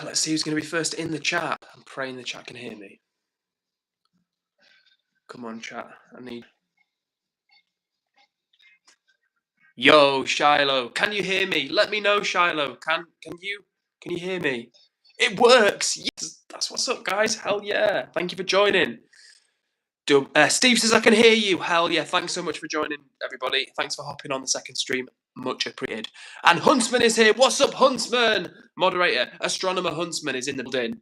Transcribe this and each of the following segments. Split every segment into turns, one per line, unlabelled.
Let's see who's going to be first in the chat. I'm praying the chat can hear me. Come on, chat. I need... Yo, Shiloh, can you hear me? Let me know, Shiloh. Can you hear me? It works. Yes, that's what's up, guys. Hell yeah. Thank you for joining. Steve says I can hear you. Hell yeah. Thanks so much for joining, everybody. Thanks for hopping on the second stream. Much appreciated. And Huntsman is here. What's up, Huntsman? Moderator, Astronomer Huntsman is in the building.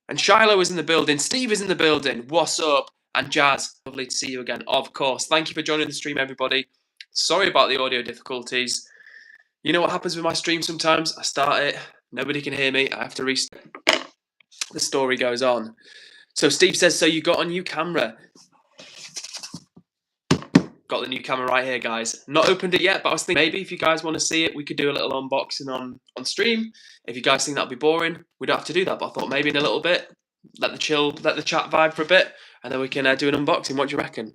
And Shiloh is in the building. Steve is in the building. What's up? And Jazz, lovely to see you again. Of course. Thank you for joining the stream, everybody. Sorry about the audio difficulties. You know what happens with my stream sometimes? I start it, nobody can hear me, I have to restart. The story goes on. So Steve says, so you got a new camera. Got the new camera right here, guys. Not opened it yet, but I was thinking maybe if you guys want to see it, we could do a little unboxing on stream. If you guys think that'd be boring, we don't have to do that, but I thought maybe in a little bit, let the chat vibe for a bit, and then we can do an unboxing. What do you reckon?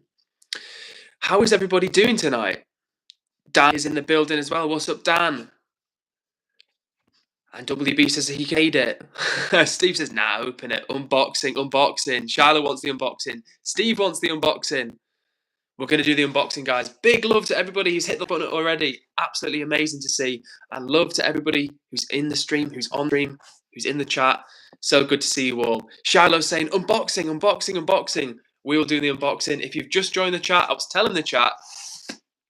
How is everybody doing tonight? Dan is in the building as well. What's up, Dan? And WB says he can aid it. Steve says, nah, open it. Unboxing. Shiloh wants the unboxing. Steve wants the unboxing. We're going to do the unboxing, guys. Big love to everybody who's hit the button already. Absolutely amazing to see. And love to everybody who's in the stream, who's on stream, who's in the chat. So good to see you all. Shiloh's saying, unboxing. We will do the unboxing. If you've just joined the chat, I was telling the chat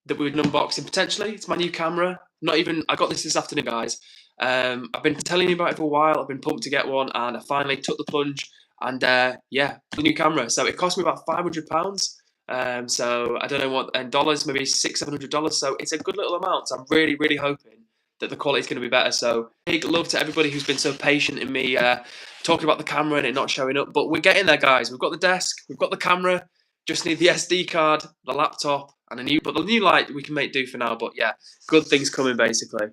that we would unboxing potentially. It's my new camera. I got this afternoon, guys. I've been telling you about it for a while. I've been pumped to get one, and I finally took the plunge. And yeah, the new camera. So it cost me about £500. So I don't know what in dollars, maybe $600-700. So it's a good little amount. So I'm really, really hoping that the quality is going to be better. So big love to everybody who's been so patient in me talking about the camera and it not showing up. But we're getting there, guys. We've got the desk, we've got the camera. Just need the SD card, the laptop, and the new light we can make do for now. But yeah, good things coming basically.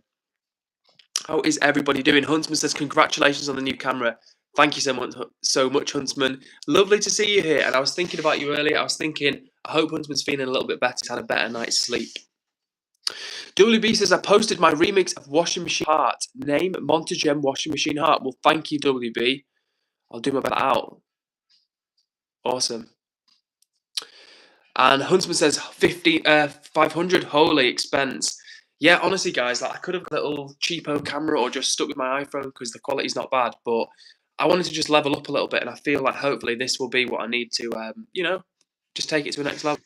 How is everybody doing? Huntsman says congratulations on the new camera. Thank you so much, Huntsman. Lovely to see you here. And I was thinking about you earlier. I was thinking, I hope Huntsman's feeling a little bit better. He's had a better night's sleep. WB says I posted my remix of Washing Machine Heart. Name Montagem Washing Machine Heart. Well, thank you, WB. I'll do my best out. Awesome. And Huntsman says 500, holy expense. Yeah, honestly, guys, I could have got a little cheapo camera or just stuck with my iPhone because the quality's not bad. But I wanted to just level up a little bit, and I feel like hopefully this will be what I need to, just take it to the next level.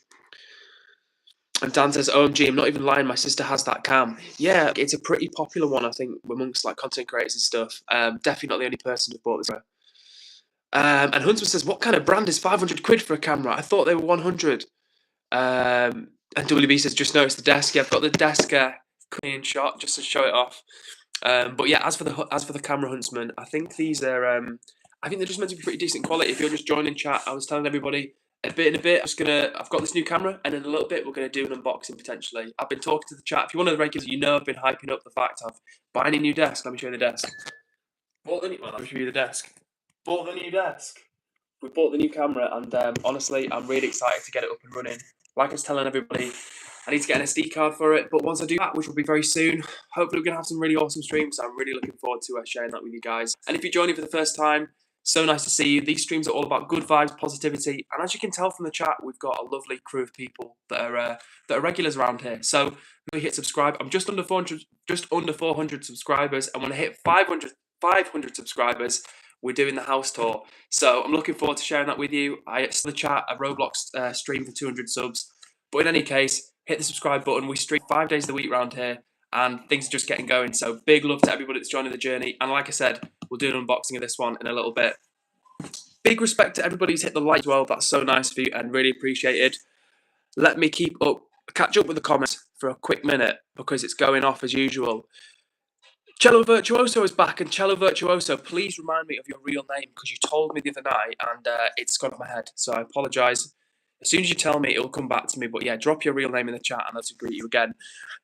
And Dan says, OMG, I'm not even lying, my sister has that cam. Yeah, it's a pretty popular one, I think, amongst content creators and stuff. Definitely not the only person who bought this. And Huntsman says, what kind of brand is 500 quid for a camera? I thought they were 100. And WB says, just noticed the desk. Yeah, I've got the desk clean shot just to show it off. But yeah, as for the camera, Huntsman, I think these are I think they're just meant to be pretty decent quality. If you're just joining chat, I was telling everybody I've got this new camera, and in a little bit we're gonna do an unboxing potentially. I've been talking to the chat. If you're one of the regulars, I've been hyping up the fact of buying a new desk. Let me show you the desk. Let me show you the desk. Bought the new desk. We bought the new camera, and honestly, I'm really excited to get it up and running. Like I was telling everybody, I need to get an SD card for it, but once I do that, which will be very soon, hopefully we're going to have some really awesome streams. So I'm really looking forward to sharing that with you guys. And if you're joining for the first time, so nice to see you. These streams are all about good vibes, positivity, and as you can tell from the chat, we've got a lovely crew of people that are regulars around here. So really hit subscribe. I'm just under 400 subscribers, and when I hit 500 subscribers, we're doing the house tour. So I'm looking forward to sharing that with you. I saw the chat, a Roblox stream for 200 subs. But in any case, hit the subscribe button. We stream 5 days of the week around here, and things are just getting going. So big love to everybody that's joining the journey. And like I said, we'll do an unboxing of this one in a little bit. Big respect to everybody who's hit the like as well. That's so nice of you and really appreciated. Let me catch up with the comments for a quick minute because it's going off as usual. Cello Virtuoso is back, and Cello Virtuoso, please remind me of your real name because you told me the other night and it's gone off my head. So I apologise. As soon as you tell me, it'll come back to me. But yeah, drop your real name in the chat and I'll greet you again.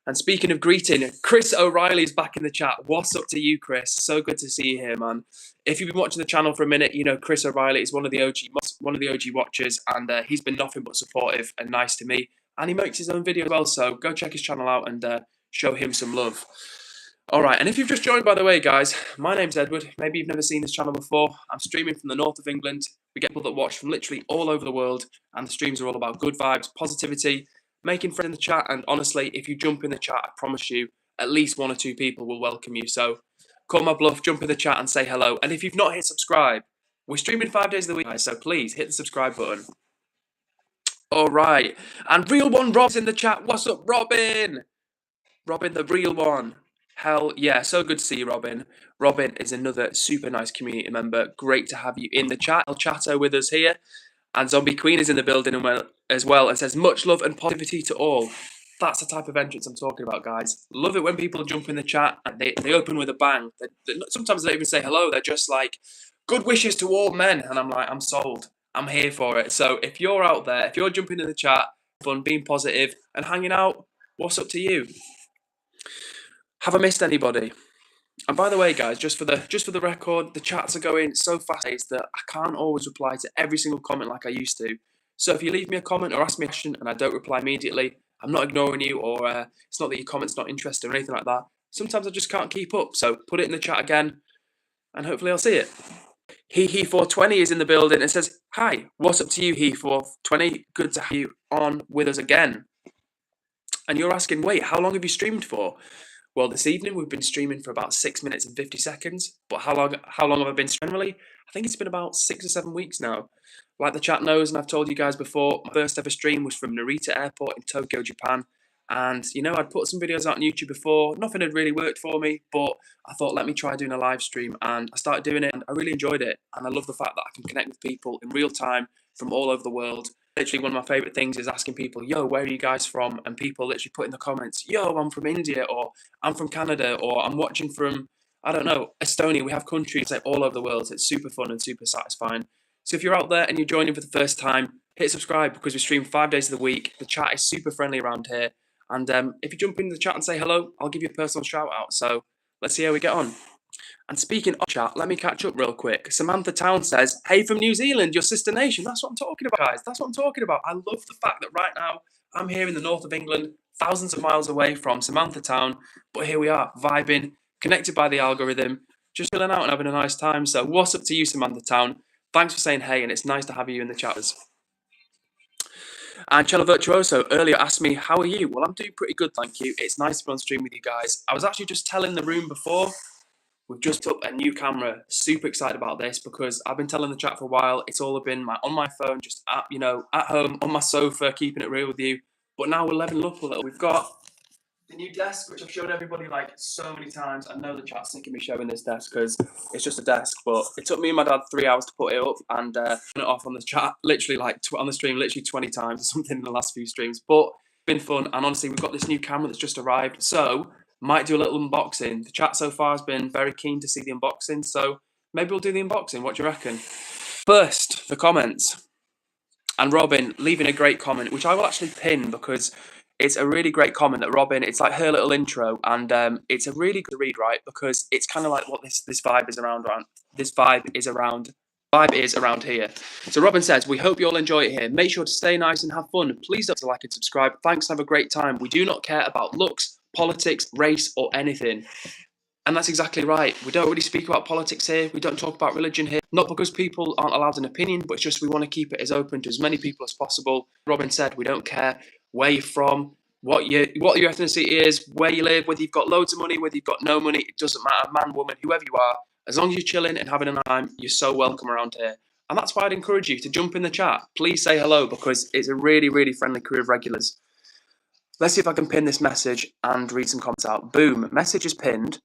And speaking of greeting, Chris O'Reilly is back in the chat. What's up to you, Chris? So good to see you here, man. If you've been watching the channel for a minute, Chris O'Reilly is one of the OG watchers, and he's been nothing but supportive and nice to me. And he makes his own video as well, so go check his channel out and show him some love. All right, and if you've just joined, by the way, guys, my name's Edward. Maybe you've never seen this channel before. I'm streaming from the north of England. We get people that watch from literally all over the world, and the streams are all about good vibes, positivity, making friends in the chat. And honestly, if you jump in the chat, I promise you, at least 1 or 2 people will welcome you. So call my bluff, jump in the chat and say hello. And if you've not hit subscribe, we're streaming 5 days of the week, guys, so please hit the subscribe button. All right, and Real One Rob's in the chat. What's up, Robin? Robin, the real one. Hell yeah, so good to see you, Robin. Robin is another super nice community member. Great to have you in the chat. El Chato with us here. And Zombie Queen is in the building as well and says, much love and positivity to all. That's the type of entrance I'm talking about, guys. Love it when people jump in the chat and they open with a bang. Sometimes they don't even say hello. They're just like, good wishes to all men. And I'm like, I'm sold. I'm here for it. So if you're out there, if you're jumping in the chat, fun, being positive and hanging out, what's up to you? Have I missed anybody? And by the way, guys, just for the record, the chats are going so fast that I can't always reply to every single comment like I used to. So if you leave me a comment or ask me a question and I don't reply immediately, I'm not ignoring you, or it's not that your comment's not interesting or anything like that. Sometimes I just can't keep up. So put it in the chat again, and hopefully I'll see it. He420 is in the building and says, hi, what's up to you, He420? Good to have you on with us again. And you're asking, wait, how long have you streamed for? Well, this evening we've been streaming for about 6 minutes and 50 seconds. But how long have I been generally? I think it's been about 6 or 7 weeks now. Like the chat knows, and I've told you guys before, my first ever stream was from Narita Airport in Tokyo, Japan. And, you know, I'd put some videos out on YouTube before. Nothing had really worked for me, but I thought, let me try doing a live stream. And I started doing it, and I really enjoyed it. And I love the fact that I can connect with people in real time from all over the world. Literally, one of my favorite things is asking people, yo, where are you guys from? And people literally put in the comments, yo, I'm from India, or I'm from Canada, or I'm watching from, I don't know, Estonia. We have countries like all over the world. So it's super fun and super satisfying. So if you're out there and you're joining for the first time, hit subscribe because we stream 5 days of the week. The chat is super friendly around here. And if you jump into the chat and say hello, I'll give you a personal shout out. So let's see how we get on. And speaking of chat, let me catch up real quick. Samantha Town says, hey from New Zealand, your sister nation. That's what I'm talking about, guys. That's what I'm talking about. I love the fact that right now I'm here in the north of England, thousands of miles away from Samantha Town. But here we are, vibing, connected by the algorithm, just chilling out and having a nice time. So what's up to you, Samantha Town? Thanks for saying hey, and it's nice to have you in the chatters. And Cello Virtuoso earlier asked me, how are you? Well, I'm doing pretty good, thank you. It's nice to be on stream with you guys. I was actually just telling the room before, we've just took a new camera. Super excited about this because I've been telling the chat for a while. It's all been on my phone, just at home, on my sofa, keeping it real with you. But now we're leveling up a little. We've got the new desk, which I've showed everybody like so many times. I know the chat's sick of me showing this desk because it's just a desk, but it took me and my dad 3 hours to put it up and turn it off on the chat, literally like on the stream, literally 20 times or something in the last few streams. But it's been fun, and honestly, we've got this new camera that's just arrived, so might do a little unboxing. The chat so far has been very keen to see the unboxing, so maybe we'll do the unboxing. What do you reckon? First, the comments. And Robin leaving a great comment, which I will actually pin because it's a really great comment that Robin, it's like her little intro, and it's a really good read, right? Because it's kind of like what this vibe is around. This vibe is around here. So Robin says, we hope you all enjoy it here. Make sure to stay nice and have fun. Please don't like and subscribe. Thanks and have a great time. We do not care about looks, politics, race, or anything. And that's exactly right. We don't really speak about politics here. We don't talk about religion here. Not because people aren't allowed an opinion, but it's just we want to keep it as open to as many people as possible. Robin said, we don't care where you're from, what your ethnicity is, where you live, whether you've got loads of money, whether you've got no money. It doesn't matter, man, woman, whoever you are. As long as you're chilling and having a time, you're so welcome around here. And that's why I'd encourage you to jump in the chat. Please say hello because it's a really, really friendly crew of regulars. Let's see if I can pin this message and read some comments out. Boom, message is pinned.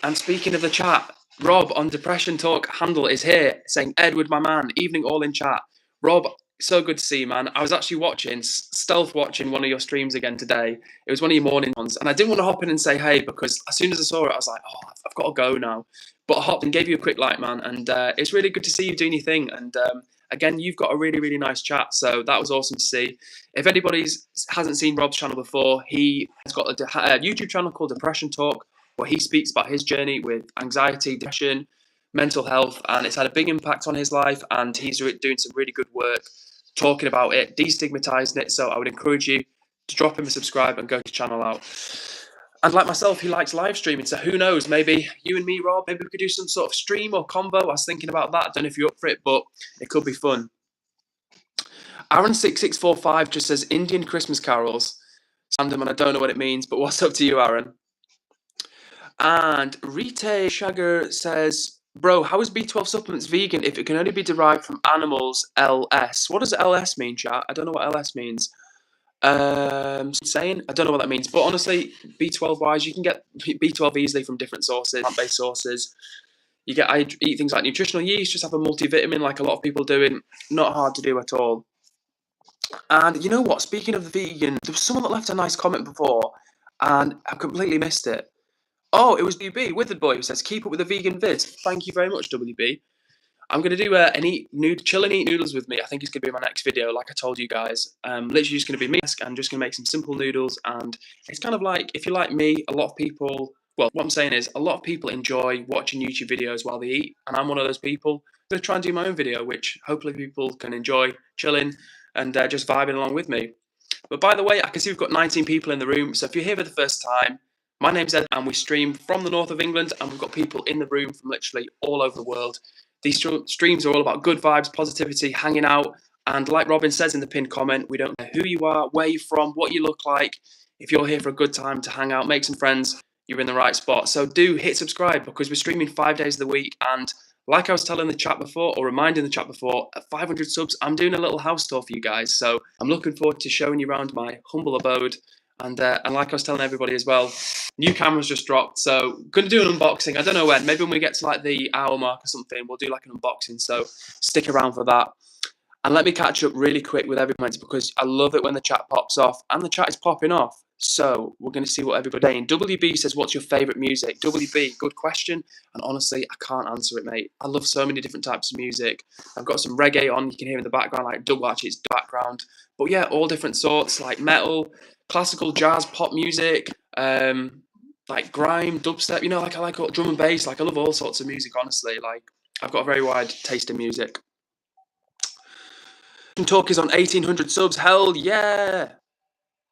And speaking of the chat, Rob on Depression Talk handle is here saying, Edward, my man, evening all in chat. Rob, so good to see you, man. I was actually stealth watching one of your streams again today. It was one of your morning ones. And I didn't want to hop in and say hey because as soon as I saw it, I was like, oh, I've got to go now. But I hopped and gave you a quick like, man. And it's really good to see you doing your thing. And again, you've got a really, really nice chat. So that was awesome to see. If anybody hasn't seen Rob's channel before, he has got a YouTube channel called Depression Talk, where he speaks about his journey with anxiety, depression, mental health, and it's had a big impact on his life, and he's doing some really good work talking about it, destigmatizing it. So I would encourage you to drop him a subscribe and go to channel out. And like myself, he likes live streaming. So who knows? Maybe you and me, Rob, maybe we could do some sort of stream or combo. I was thinking about that. I don't know if you're up for it, but it could be fun. Aaron6645 just says Indian Christmas carols. Random, and I don't know what it means, but what's up to you, Aaron? And Rite Shagger says, bro, how is B12 supplements vegan if it can only be derived from animals? LS. What does LS mean, chat? I don't know what LS means. Insane. I don't know what that means, but honestly, B12 wise, you can get B12 easily from different sources, plant-based sources. I eat things like nutritional yeast, just have a multivitamin like a lot of people doing. Not hard to do at all. And you know what? Speaking of the vegan, there was someone that left a nice comment before, and I completely missed it. Oh, it was WB, Withered Boy, who says, keep up with the vegan vids. Thank you very much, WB. I'm going to do chill and eat noodles with me. I think it's going to be my next video, like I told you guys. Literally just going to be me. I'm just going to make some simple noodles. And it's kind of like, if you're like me, a lot of people, well, what I'm saying is a lot of people enjoy watching YouTube videos while they eat. And I'm one of those people. I'm going to try and do my own video, which hopefully people can enjoy chilling and just vibing along with me. But by the way, I can see we've got 19 people in the room. So if you're here for the first time, my name's Ed and we stream from the north of England, and we've got people in the room from literally all over the world. These streams are all about good vibes, positivity, hanging out. And like Robin says in the pinned comment, we don't care who you are, where you're from, what you look like. If you're here for a good time to hang out, make some friends, you're in the right spot. So do hit subscribe, because we're streaming 5 days of the week. And like I was telling the chat before, or reminding the chat before, at 500 subs, I'm doing a little house tour for you guys. So I'm looking forward to showing you around my humble abode. And like I was telling everybody as well, new cameras just dropped, so going to do an unboxing. I don't know when, maybe when we get to like the hour mark or something, we'll do like an unboxing, so stick around for that. And let me catch up really quick with everybody, because I love it when the chat pops off, and the chat is popping off. So we're going to see what everybody's saying. WB says, what's your favourite music? WB, good question. And honestly, I can't answer it, mate. I love so many different types of music. I've got some reggae on, you can hear in the background, like double, actually it's background. But yeah, all different sorts, like metal, classical, jazz, pop music, like grime, dubstep, you know, like I like drum and bass, like I love all sorts of music, honestly. Like I've got a very wide taste in music. Talk is on 1800 subs, hell yeah!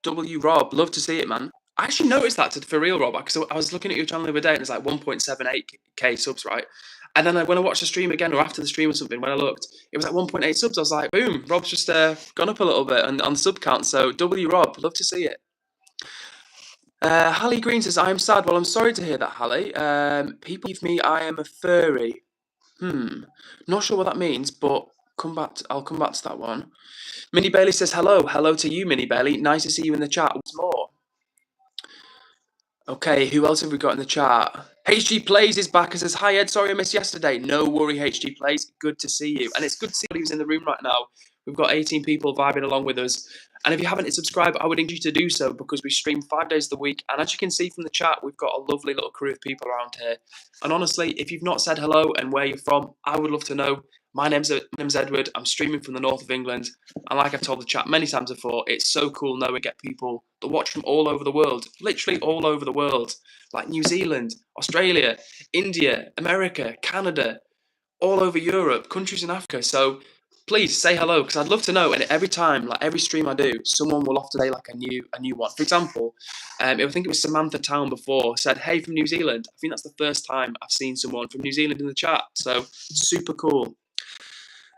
W Rob, love to see it, man. I actually noticed that for real, Rob, because I was looking at your channel the other day and it's like 1.78k subs, right? And then when I watched the stream again, or after the stream or something, when I looked, it was like 1.8 subs. I was like, boom, Rob's just gone up a little bit on the sub count. So W Rob, love to see it. Hallie Green says, I am sad. Well, I'm sorry to hear that, Hallie. People believe me, I am a furry. Not sure what that means, but I'll come back to that one. Minnie Bailey says, hello. Hello to you, Minnie Bailey. Nice to see you in the chat. What's more? Okay, who else have we got in the chat? HG Plays is back and says, hi, Ed. Sorry I missed yesterday. No worry, HG Plays. Good to see you. And it's good to see who's in the room right now. We've got 18 people vibing along with us. And if you haven't hit subscribe, I would encourage you to do so, because we stream 5 days of the week. And as you can see from the chat, we've got a lovely little crew of people around here. And honestly, if you've not said hello and where you're from, I would love to know. My name's Edward. I'm streaming from the north of England. And like I've told the chat many times before, it's so cool knowing we get people that watch from all over the world, literally all over the world, like New Zealand, Australia, India, America, Canada, all over Europe, countries in Africa. So please say hello, because I'd love to know. And every time, like every stream I do, someone will often say like a new one. For example, I think it was Samantha Town before said, hey, from New Zealand. I think that's the first time I've seen someone from New Zealand in the chat. So super cool.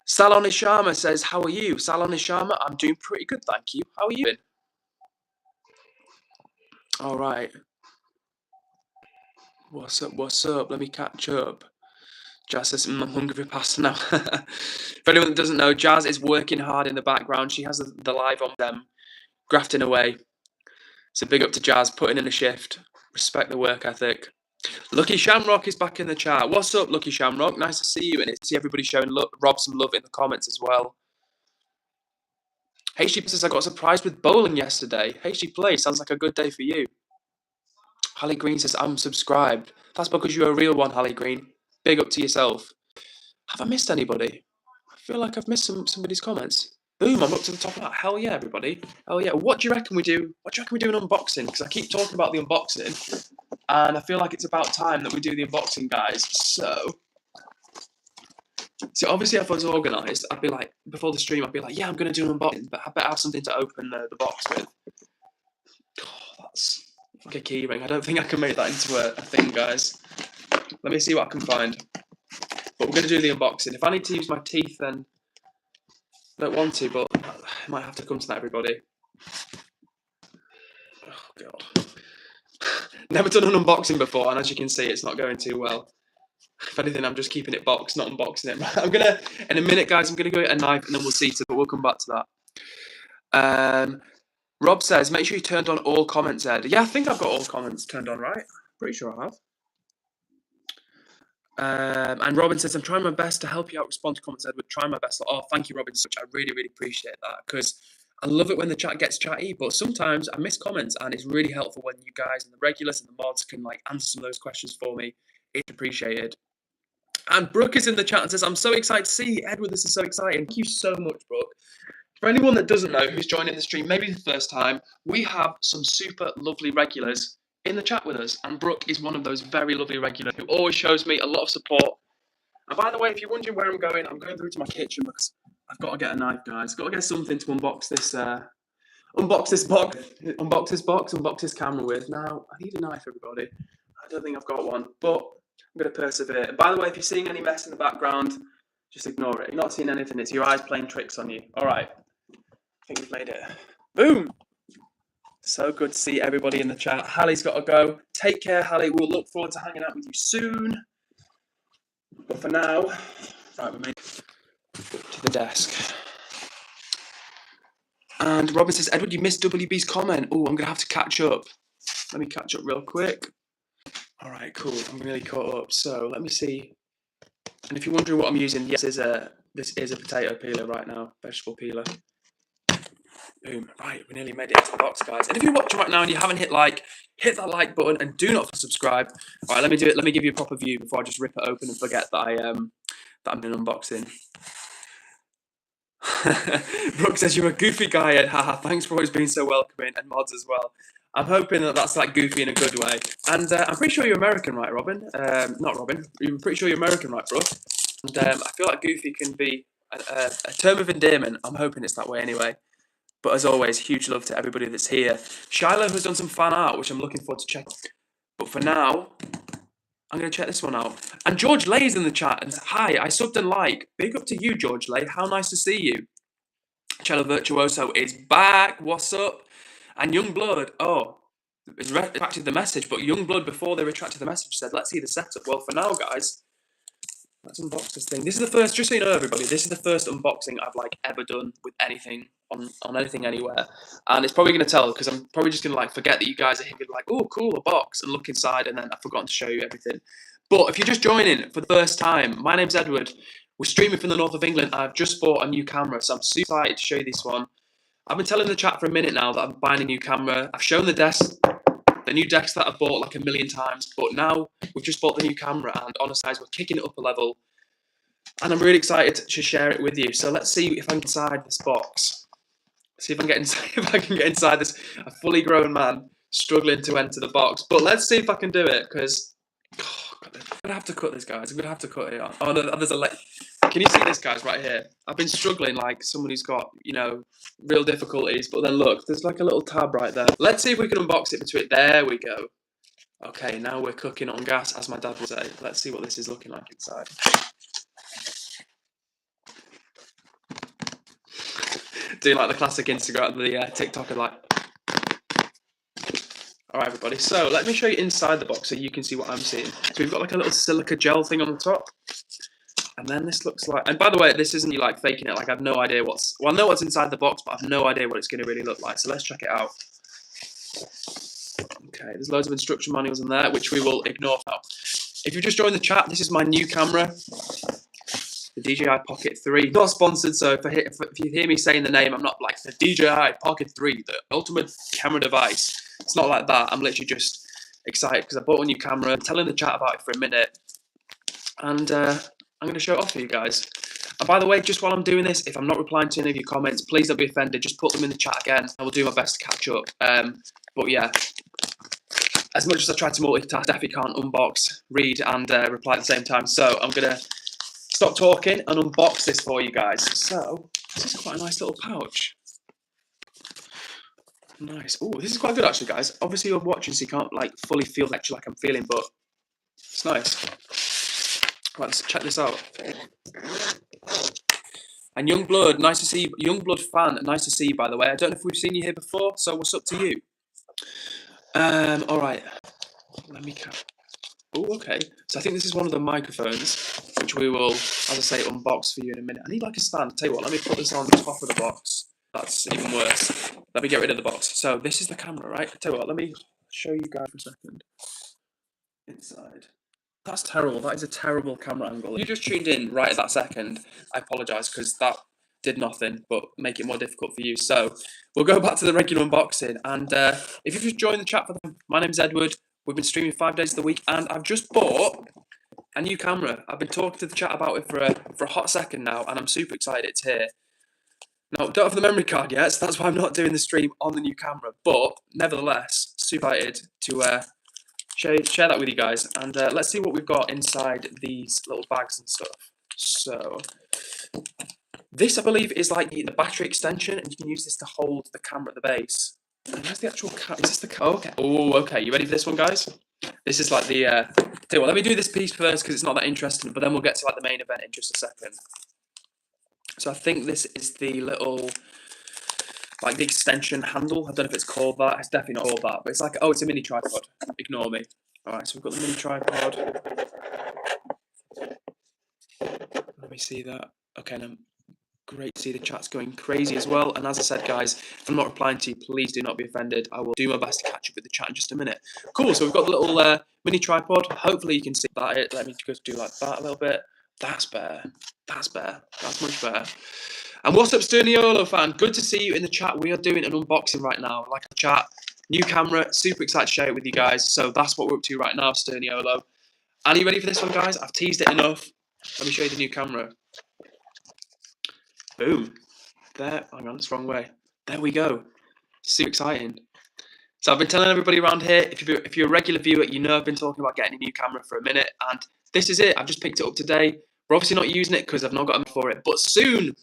Salon Ishama says, how are you? Salon Ishama, I'm doing pretty good, thank you. How are you doing? All right. What's up? What's up? Let me catch up. Jazz says, I'm hungry for pasta now. For anyone that doesn't know, Jazz is working hard in the background. She has the live on them, grafting away. So big up to Jazz, putting in a shift. Respect the work ethic. Lucky Shamrock is back in the chat. What's up, Lucky Shamrock? Nice to see you, and to see everybody showing Rob some love in the comments as well. HG says, I got surprised with bowling yesterday. HG Play, sounds like a good day for you. Hallie Green says, I'm subscribed. That's because you're a real one, Hallie Green. Big up to yourself. Have I missed anybody? I feel like I've missed somebody's comments. Boom, I'm up to the top of that. Hell yeah, everybody. Hell yeah. What do you reckon we do? What do you reckon we do an unboxing? Because I keep talking about the unboxing, and I feel like it's about time that we do the unboxing, guys. So obviously if I was organised, I'd be like, before the stream, I'd be like, yeah, I'm going to do an unboxing, but I better have something to open the box with. Oh, like a key ring. I don't think I can make that into a thing, guys. Let me see what I can find. But we're going to do the unboxing. If I need to use my teeth, then I don't want to, but I might have to come to that, everybody. Oh, God. Never done an unboxing before, and as you can see, it's not going too well. If anything, I'm just keeping it boxed, not unboxing it. I'm going to, in a minute, guys, I'm going to go get a knife, and then we'll see to it, but we'll come back to that. Rob says, make sure you turned on all comments, Ed. Yeah, I think I've got all comments turned on, right? Pretty sure I have. And Robin says, I'm trying my best to help you out, respond to comments, Edward. Trying my best. Oh, thank you, Robin. I really, really appreciate that, because I love it when the chat gets chatty, but sometimes I miss comments, and it's really helpful when you guys and the regulars and the mods can like answer some of those questions for me. It's appreciated. And Brooke is in the chat and says, I'm so excited to see you, Edward. This is so exciting. Thank you so much, Brooke. For anyone that doesn't know who's joining the stream, maybe the first time, we have some super lovely regulars in the chat with us, and Brooke is one of those very lovely regulars who always shows me a lot of support. And by the way, if you're wondering where I'm going through to my kitchen because I've got to get a knife, guys. Got to get something to unbox this unbox this camera with. Now, I need a knife, everybody. I don't think I've got one, but I'm going to persevere. And by the way, if you're seeing any mess in the background, just ignore it. You're not seeing anything. It's your eyes playing tricks on you. All right. I think we've made it. Boom. So good to see everybody in the chat. Hallie's got to go. Take care, Hallie. We'll look forward to hanging out with you soon. But for now, right, we made it to the desk. And Robin says, Edward, you missed WB's comment. Oh, I'm going to have to catch up. Let me catch up real quick. All right, cool. I'm really caught up. So let me see. And if you're wondering what I'm using, yes, this is a potato peeler right now, vegetable peeler. Boom. Right, we nearly made it into the box, guys. And if you're watching right now and you haven't hit that like button and do not subscribe. All right, let me do it. Let me give you a proper view before I just rip it open and forget that I'm doing unboxing. Brooke says, you're a goofy guy, Ed. Haha, thanks for always being so welcoming, and mods as well. I'm hoping that that's like goofy in a good way. And I'm pretty sure you're American, right, Robin? Not Robin. I'm pretty sure you're American, right, Brooke? And I feel like goofy can be a term of endearment. I'm hoping it's that way anyway. But as always, huge love to everybody that's here. Shiloh has done some fan art, which I'm looking forward to checking. But for now, I'm going to check this one out. And George Lay's in the chat. And hi, I subbed and like. Big up to you, George Lay. How nice to see you. Cello Virtuoso is back. What's up? And Youngblood, it's retracted the message. But Youngblood, before they retracted the message, said, let's see the setup. Well, for now, guys, let's unbox this thing. This is the first, just so you know, everybody, this is the first unboxing I've ever done with anything on anything anywhere. And it's probably going to tell because I'm probably just going to forget that you guys are here and be like, oh, cool, a box, and look inside, and then I've forgotten to show you everything. But if you're just joining for the first time, my name's Edward. We're streaming from the north of England. I've just bought a new camera, so I'm super excited to show you this one. I've been telling the chat for a minute now that I'm buying a new camera. I've shown the new decks that I've bought like a million times, but now we've just bought the new camera, and honestly, guys, we're kicking it up a level. And I'm really excited to share it with you. So let's see if I can get inside this box. See if I can get inside this. A fully grown man struggling to enter the box. But let's see if I can do it, because I'm gonna have to cut this, guys. I'm gonna have to cut it on. Oh no, there's a Can you see this, guys, right here? I've been struggling like someone who's got, real difficulties. But then look, there's like a little tab right there. Let's see if we can unbox it between. There we go. Okay, now we're cooking on gas, as my dad would say. Let's see what this is looking like inside. Doing like the classic Instagram, the TikToker All right, everybody. So let me show you inside the box so you can see what I'm seeing. So we've got like a little silica gel thing on the top, and then this looks like. And by the way, this isn't me faking it. I have no idea I know what's inside the box, but I've no idea what it's going to really look like. So let's check it out. Okay, there's loads of instruction manuals in there, which we will ignore now. If you've just joined the chat, this is my new camera. The DJI Pocket 3, not sponsored, so if you hear me saying the name, I'm not like the DJI Pocket 3, the ultimate camera device. It's not like that. I'm literally just excited because I bought a new camera. I'm telling the chat about it for a minute, and I'm going to show it off for you guys. And by the way, just while I'm doing this, if I'm not replying to any of your comments, please don't be offended. Just put them in the chat again. I will do my best to catch up. But yeah, as much as I try to multitask, I definitely can't unbox, read, and reply at the same time. So I'm going to stop talking and unbox this for you guys. So this is quite a nice little pouch. Nice. Oh, this is quite good actually, guys. Obviously you're watching, so you can't like fully feel the lecture like I'm feeling, but it's nice. Right, let's check this out. And Youngblood, nice to see you. Youngblood fan, nice to see you, by the way. I don't know if we've seen you here before, so what's up to you? All right. Let me count. Oh, okay. So I think this is one of the microphones, which we will, as I say, unbox for you in a minute. I need like a stand. Tell you what, let me put this on the top of the box. That's even worse. Let me get rid of the box. So this is the camera, right? Tell you what, let me show you guys for a second. Inside. That's terrible. That is a terrible camera angle. If you just tuned in right at that second, I apologise because that did nothing but make it more difficult for you. So we'll go back to the regular unboxing. And if you've just joined the chat for them, my name's Edward. We've been streaming 5 days of the week, and I've just bought a new camera. I've been talking to the chat about it for a hot second now, and I'm super excited it's here. Now, don't have the memory card yet, so that's why I'm not doing the stream on the new camera. But nevertheless, super excited to share that with you guys. And let's see what we've got inside these little bags and stuff. So this, I believe, is like the battery extension, and you can use this to hold the camera at the base. And where's the actual is this the oh, okay. Oh, okay. You ready for this one, guys? This is like the tell you what, let me do this piece first because it's not that interesting, but then we'll get to like the main event in just a second. So I think this is the little like the extension handle. I don't know if it's called that. It's definitely not called that, but it's like, oh, it's a mini tripod. Ignore me. All right, so we've got the mini tripod. Let me see that. Okay, now great to see the chat's going crazy as well. And as I said, guys, if I'm not replying to you, please do not be offended. I will do my best to catch up with the chat in just a minute. Cool, so we've got the little mini tripod. Hopefully you can see that. Let me just do like that a little bit. That's better. That's better. That's much better. And what's up, Sterniolo fan? Good to see you in the chat. We are doing an unboxing right now. Like a chat, new camera. Super excited to share it with you guys. So that's what we're up to right now, Sterniolo. Are you ready for this one, guys? I've teased it enough. Let me show you the new camera. Boom. There. Hang on, it's the wrong way. There we go. Super exciting. So I've been telling everybody around here, if you're a regular viewer, you know I've been talking about getting a new camera for a minute. And this is it. I've just picked it up today. We're obviously not using it because I've not got them for it. But soon,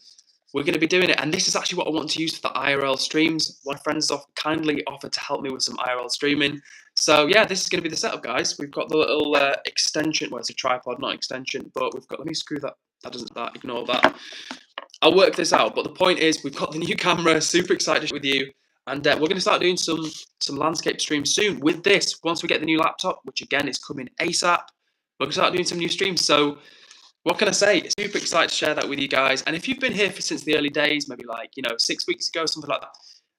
we're going to be doing it. And this is actually what I want to use for the IRL streams. My friends have kindly offered to help me with some IRL streaming. So yeah, this is going to be the setup, guys. We've got the little extension. Well, it's a tripod, not extension. But we've got, let me screw that. Ignore that. I'll work this out, but the point is we've got the new camera, super excited with you, and we're going to start doing some landscape streams soon with this. Once we get the new laptop, which again is coming ASAP, we're going to start doing some new streams. So what can I say? Super excited to share that with you guys. And if you've been here since the early days, maybe like 6 weeks ago, something like that,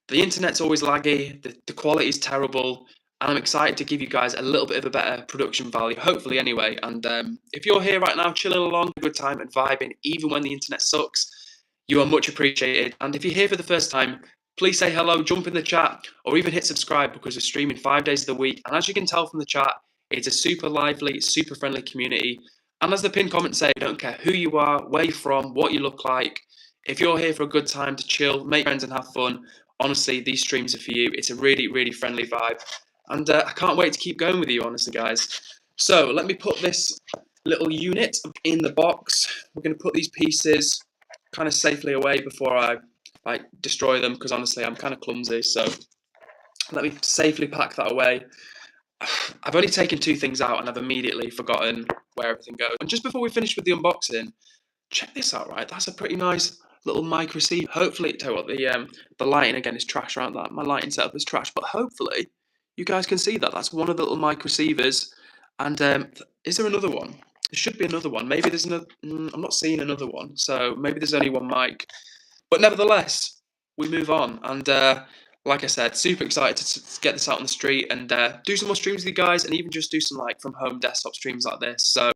the internet's always laggy, the quality is terrible, and I'm excited to give you guys a little bit of a better production value, hopefully anyway. And if you're here right now chilling along, a good time and vibing, even when the internet sucks, you are much appreciated. And if you're here for the first time, please say hello, jump in the chat, or even hit subscribe because we're streaming 5 days of the week. And as you can tell from the chat, it's a super lively, super friendly community. And as the pinned comments say, I don't care who you are, where you're from, what you look like. If you're here for a good time to chill, make friends and have fun, honestly, these streams are for you. It's a really, really friendly vibe. And I can't wait to keep going with you, honestly, guys. So let me put this little unit in the box. We're going to put these pieces kind of safely away before I destroy them, because honestly I'm kind of clumsy, so let me safely pack that away. I've only taken 2 things out and I've immediately forgotten where everything goes. And just before we finish with the unboxing, check this out, right? That's a pretty nice little mic receiver. Hopefully, tell you what, the lighting again is trash around that. My lighting setup is trash, but hopefully you guys can see that. That's one of the little mic receivers. And is there another one? There should be another one. Maybe there's another. I'm not seeing another one. So maybe there's only one mic. But nevertheless, we move on. And like I said, super excited to get this out on the street and do some more streams with you guys, and even just do some from home desktop streams like this. So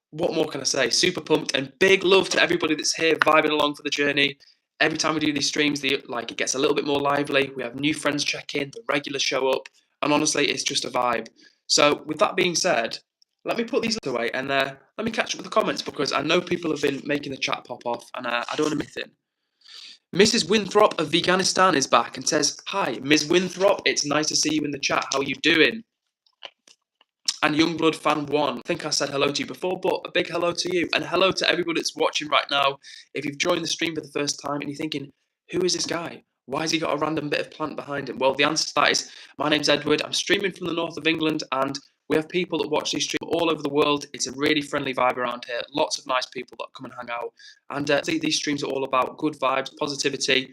what more can I say? Super pumped, and big love to everybody that's here vibing along for the journey. Every time we do these streams, it gets a little bit more lively. We have new friends check in, the regulars show up, and honestly, it's just a vibe. So with that being said, let me put these away and let me catch up with the comments, because I know people have been making the chat pop off, and I don't want to miss it. Mrs. Winthrop of Veganistan is back and says, "Hi, Ms. Winthrop, it's nice to see you in the chat. How are you doing?" And Youngblood Fan 1, I think I said hello to you before, but a big hello to you. And hello to everybody that's watching right now. If you've joined the stream for the first time and you're thinking, who is this guy? Why has he got a random bit of plant behind him? Well, the answer to that is my name's Edward. I'm streaming from the north of England, and we have people that watch these streams all over the world. It's a really friendly vibe around here. Lots of nice people that come and hang out. And these streams are all about good vibes, positivity.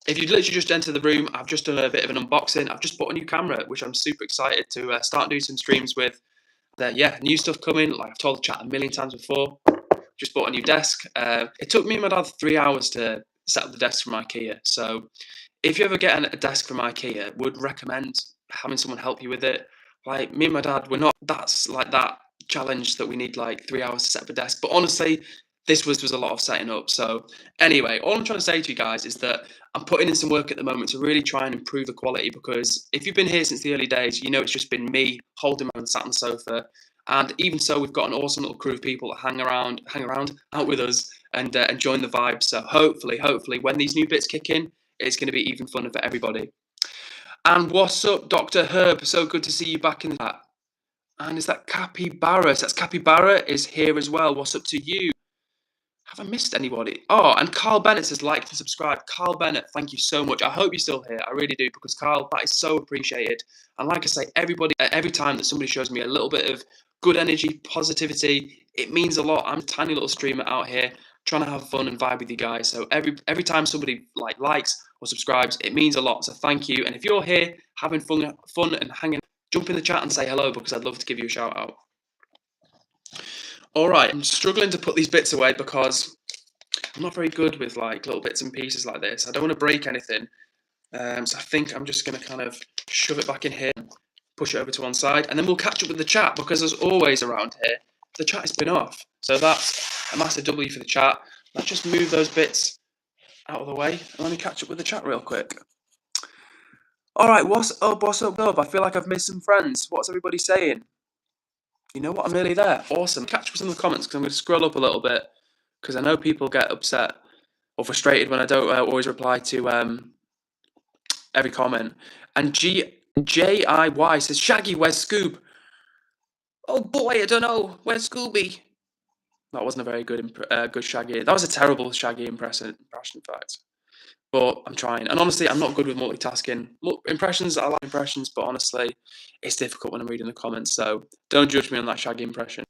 If you literally just enter the room, I've just done a bit of an unboxing. I've just bought a new camera, which I'm super excited to start doing some streams with. Yeah, new stuff coming. Like I've told the chat a million times before. Just bought a new desk. It took me and my dad 3 hours to set up the desk from IKEA. So if you ever get a desk from IKEA, would recommend having someone help you with it. Like me and my dad, we're not that's like that challenge that we need like 3 hours to set up a desk. But honestly, this was a lot of setting up. So anyway, all I'm trying to say to you guys is that I'm putting in some work at the moment to really try and improve the quality, because if you've been here since the early days, you know it's just been me holding my own, sat on the sofa. And even so, we've got an awesome little crew of people that hang around out with us and join the vibe. So hopefully, when these new bits kick in, it's going to be even funner for everybody. And what's up, Dr. Herb? So good to see you back in the chat. And is that Capybara? So that's Capybara is here as well. What's up to you? Have I missed anybody? Oh, and Carl Bennett says like and subscribe. Carl Bennett, thank you so much. I hope you're still here. I really do, because Carl, that is so appreciated. And like I say, everybody, every time that somebody shows me a little bit of good energy, positivity, it means a lot. I'm a tiny little streamer out here trying to have fun and vibe with you guys. So every time somebody likes or subscribes, it means a lot. So thank you. And if you're here having fun and hanging, jump in the chat and say hello, because I'd love to give you a shout out. All right, I'm struggling to put these bits away because I'm not very good with like little bits and pieces like this. I don't want to break anything. So I think I'm just going to kind of shove it back in here, push it over to one side, and then we'll catch up with the chat, because as always around here, the chat has been off. So that's a massive W for the chat. Let's just move those bits out of the way and let me catch up with the chat real quick. All right, what's up, I feel like I've missed some friends. What's everybody saying? You know what? I'm nearly there. Awesome. Catch up with some of the comments, because I'm going to scroll up a little bit, because I know people get upset or frustrated when I don't always reply to every comment. And GJIY says, Shaggy, where's Scoob? Oh boy, I don't know. Where's Scooby? That wasn't a very good good Shaggy. That was a terrible Shaggy impression, in fact. But I'm trying. And honestly, I'm not good with multitasking. Impressions, I like impressions, but honestly, it's difficult when I'm reading the comments. So don't judge me on that Shaggy impression.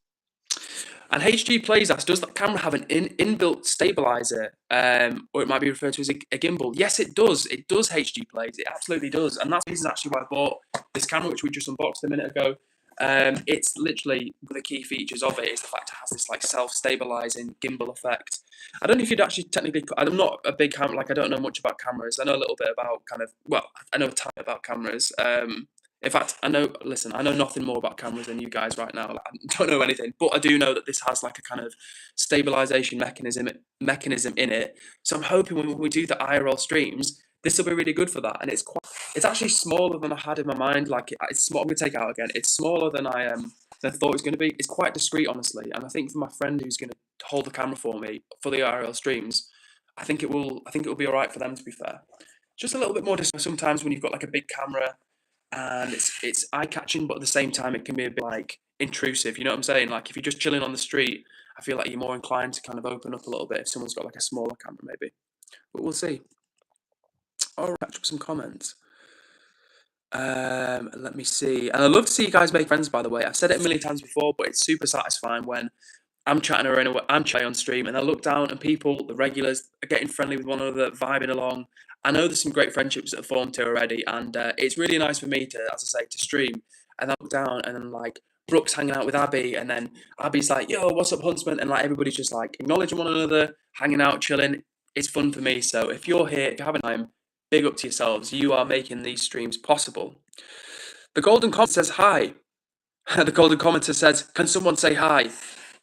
And HG Plays asks, does that camera have an inbuilt stabilizer, or it might be referred to as a gimbal? Yes, it does. It does, HG Plays. It absolutely does. And that's the reason actually why I bought this camera, which we just unboxed a minute ago. It's literally one of the key features of it is the fact it has this like self-stabilizing gimbal effect. I don't know if you'd actually technically. I'm not a big camera. Like I don't know much about cameras. I know a little bit about I know a ton about cameras. In fact, I know nothing more about cameras than you guys right now. Like, I don't know anything, but I do know that this has like a kind of stabilization mechanism in it. So I'm hoping when we do the IRL streams, this will be really good for that. And it's actually smaller than I had in my mind. Like it's small. I'm gonna take it out again. It's smaller than I thought it was going to be. It's quite discreet, honestly. And I think for my friend who's going to hold the camera for me for the IRL streams, I think it will be all right for them. To be fair, just a little bit more discreet. Sometimes when you've got like a big camera and it's eye catching, but at the same time it can be a bit like intrusive. You know what I'm saying? Like if you're just chilling on the street, I feel like you're more inclined to kind of open up a little bit if someone's got like a smaller camera, maybe. But we'll see. All right, catch up some comments. Let me see. And I love to see you guys make friends, by the way. I've said it a million times before, but it's super satisfying when I'm chatting on stream, and I look down and people, the regulars, are getting friendly with one another, vibing along. I know there's some great friendships that have formed here already, and it's really nice for me to, as I say, to stream. And I look down and then like Brooks hanging out with Abby, and then Abby's like, "Yo, what's up, Huntsman?" And like everybody's just like acknowledging one another, hanging out, chilling. It's fun for me. So if you're here, if you have a time, big up to yourselves. You are making these streams possible. The golden commenter says hi. The golden commenter says, "Can someone say hi?"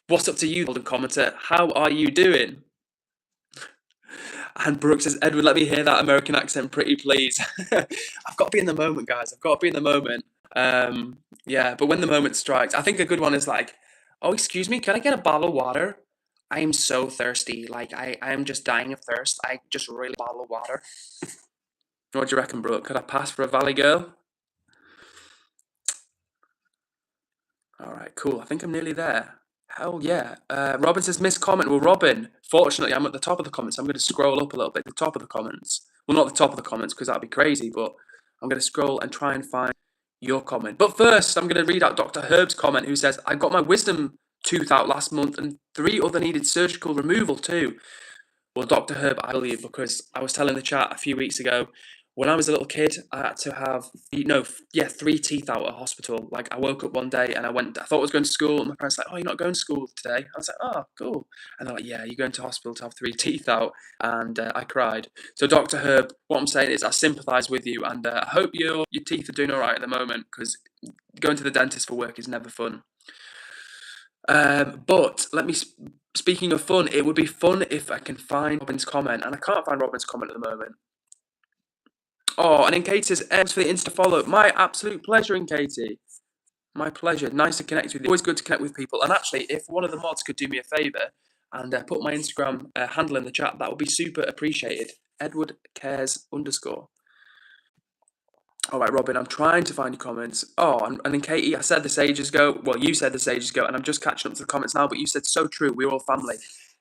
What's up to you, golden commenter? How are you doing? And Brooke says, "Edward, let me hear that American accent, pretty please." I've got to be in the moment, guys. I've got to be in the moment. Yeah, but when the moment strikes, I think a good one is like, "Oh, excuse me, can I get a bottle of water? I am so thirsty. Like, I am just dying of thirst. I just really bottle of water." What do you reckon, Brooke? Could I pass for a Valley girl? All right, cool. I think I'm nearly there. Hell yeah. Robin says, missed comment. Well, Robin, fortunately, I'm at the top of the comments. I'm going to scroll up a little bit to the top of the comments. Well, not the top of the comments because that'd be crazy, but I'm going to scroll and try and find your comment. But first, I'm going to read out Dr. Herb's comment, who says, I got my wisdom tooth out last month and 3 other needed surgical removal too. Well, Dr. Herb, I believe, because I was telling the chat a few weeks ago, when I was a little kid, I had to have, 3 teeth out at hospital. Like, I woke up one day and I thought I was going to school, and my parents were like, oh, you're not going to school today? I was like, oh, cool. And they're like, yeah, you're going to hospital to have 3 teeth out. And I cried. So, Dr. Herb, what I'm saying is I sympathise with you, and I hope your teeth are doing all right at the moment, because going to the dentist for work is never fun. But speaking of fun, it would be fun if I can find Robin's comment, and I can't find Robin's comment at the moment. Oh, and Katie says, thanks for the Insta follow. My absolute pleasure, Katie. My pleasure. Nice to connect with you. Always good to connect with people. And actually, if one of the mods could do me a favour and put my Instagram handle in the chat, that would be super appreciated. EdwardCares _. All right, Robin, I'm trying to find your comments. Oh, and then Katie, I said this ages ago. Well, you said this ages ago, and I'm just catching up to the comments now, but you said so true. We're all family.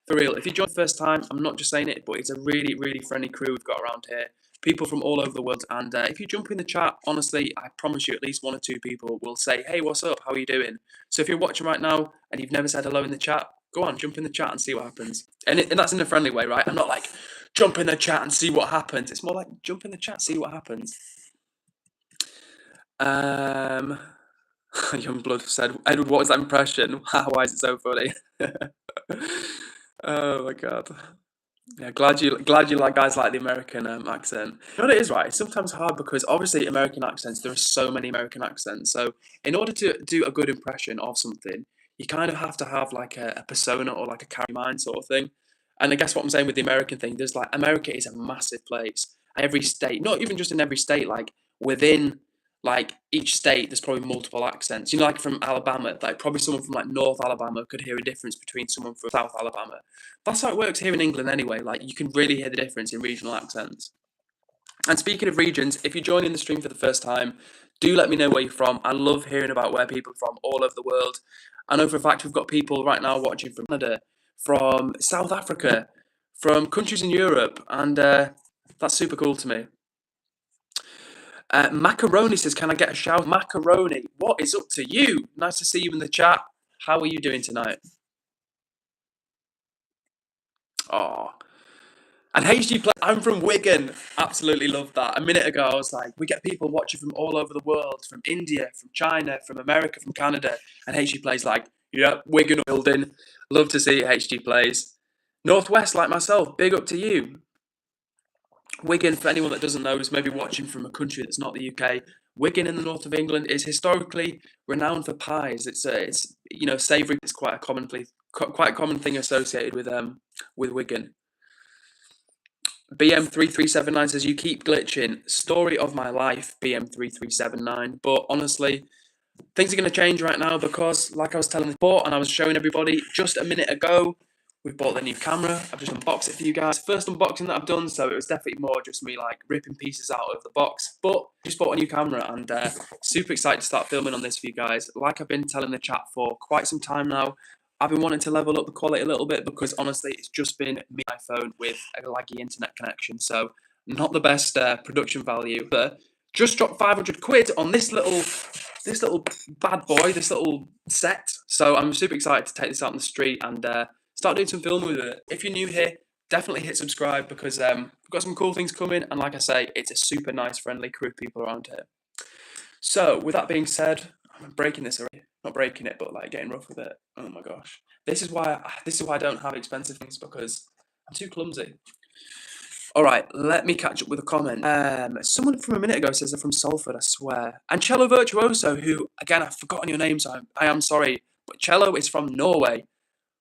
For real. If you joined the first time, I'm not just saying it, but it's a really, really friendly crew we've got around here. People from all over the world. And if you jump in the chat, honestly, I promise you at least 1 or 2 people will say, hey, what's up? How are you doing? So if you're watching right now and you've never said hello in the chat, go on, jump in the chat and see what happens. And that's in a friendly way, right? I'm not like, jump in the chat and see what happens. It's more like, jump in the chat, see what happens. Youngblood said, Edward, what was that impression? Why is it so funny? Oh my god. Yeah, glad you like guys like the American accent. You know what it is, right? It's sometimes hard because obviously American accents, there are so many American accents. So in order to do a good impression of something, you kind of have to have like a persona or like a character in mind sort of thing. And I guess what I'm saying with the American thing, there's like America is a massive place. Every state, not even just in every state, like within like each state, there's probably multiple accents. You know, like from Alabama, like probably someone from like North Alabama could hear a difference between someone from South Alabama. That's how it works here in England anyway. Like you can really hear the difference in regional accents. And speaking of regions, if you're joining the stream for the first time, do let me know where you're from. I love hearing about where people are from all over the world. I know for a fact we've got people right now watching from Canada, from South Africa, from countries in Europe, and that's super cool to me. Macaroni says, can I get a shout? Macaroni, what is up to you? Nice to see you in the chat. How are you doing tonight? Oh. And HG Play, I'm from Wigan. Absolutely love that. A minute ago, I was like, we get people watching from all over the world, from India, from China, from America, from Canada. And HG Play's like, yep, Wigan building. Love to see it, HG Plays. Northwest, like myself, big up to you. Wigan, for anyone that doesn't know, is maybe watching from a country that's not the UK. Wigan in the north of England is historically renowned for pies. It's savoury. It's quite a common thing associated with Wigan. BM3379 says, you keep glitching. Story of my life, BM3379. But honestly, things are going to change right now because, like I was telling before, and I was showing everybody just a minute ago, we've bought the new camera. I've just unboxed it for you guys. First unboxing that I've done, so it was definitely more just me like ripping pieces out of the box. But just bought a new camera and super excited to start filming on this for you guys. Like I've been telling the chat for quite some time now, I've been wanting to level up the quality a little bit because honestly, it's just been me and my phone with a laggy internet connection. So not the best production value, but just dropped 500 quid on this little bad boy, this little set. So I'm super excited to take this out on the street and start doing some filming with it. If you're new here, definitely hit subscribe because we've got some cool things coming. And like I say, it's a super nice, friendly crew of people around here. So with that being said, I'm breaking this already. Not breaking it, but like getting rough with it. Oh my gosh. This is why I don't have expensive things because I'm too clumsy. All right, let me catch up with a comment. Someone from a minute ago says they're from Salford, I swear. And Cello Virtuoso, who, again, I've forgotten your name, so I am sorry. But Cello is from Norway.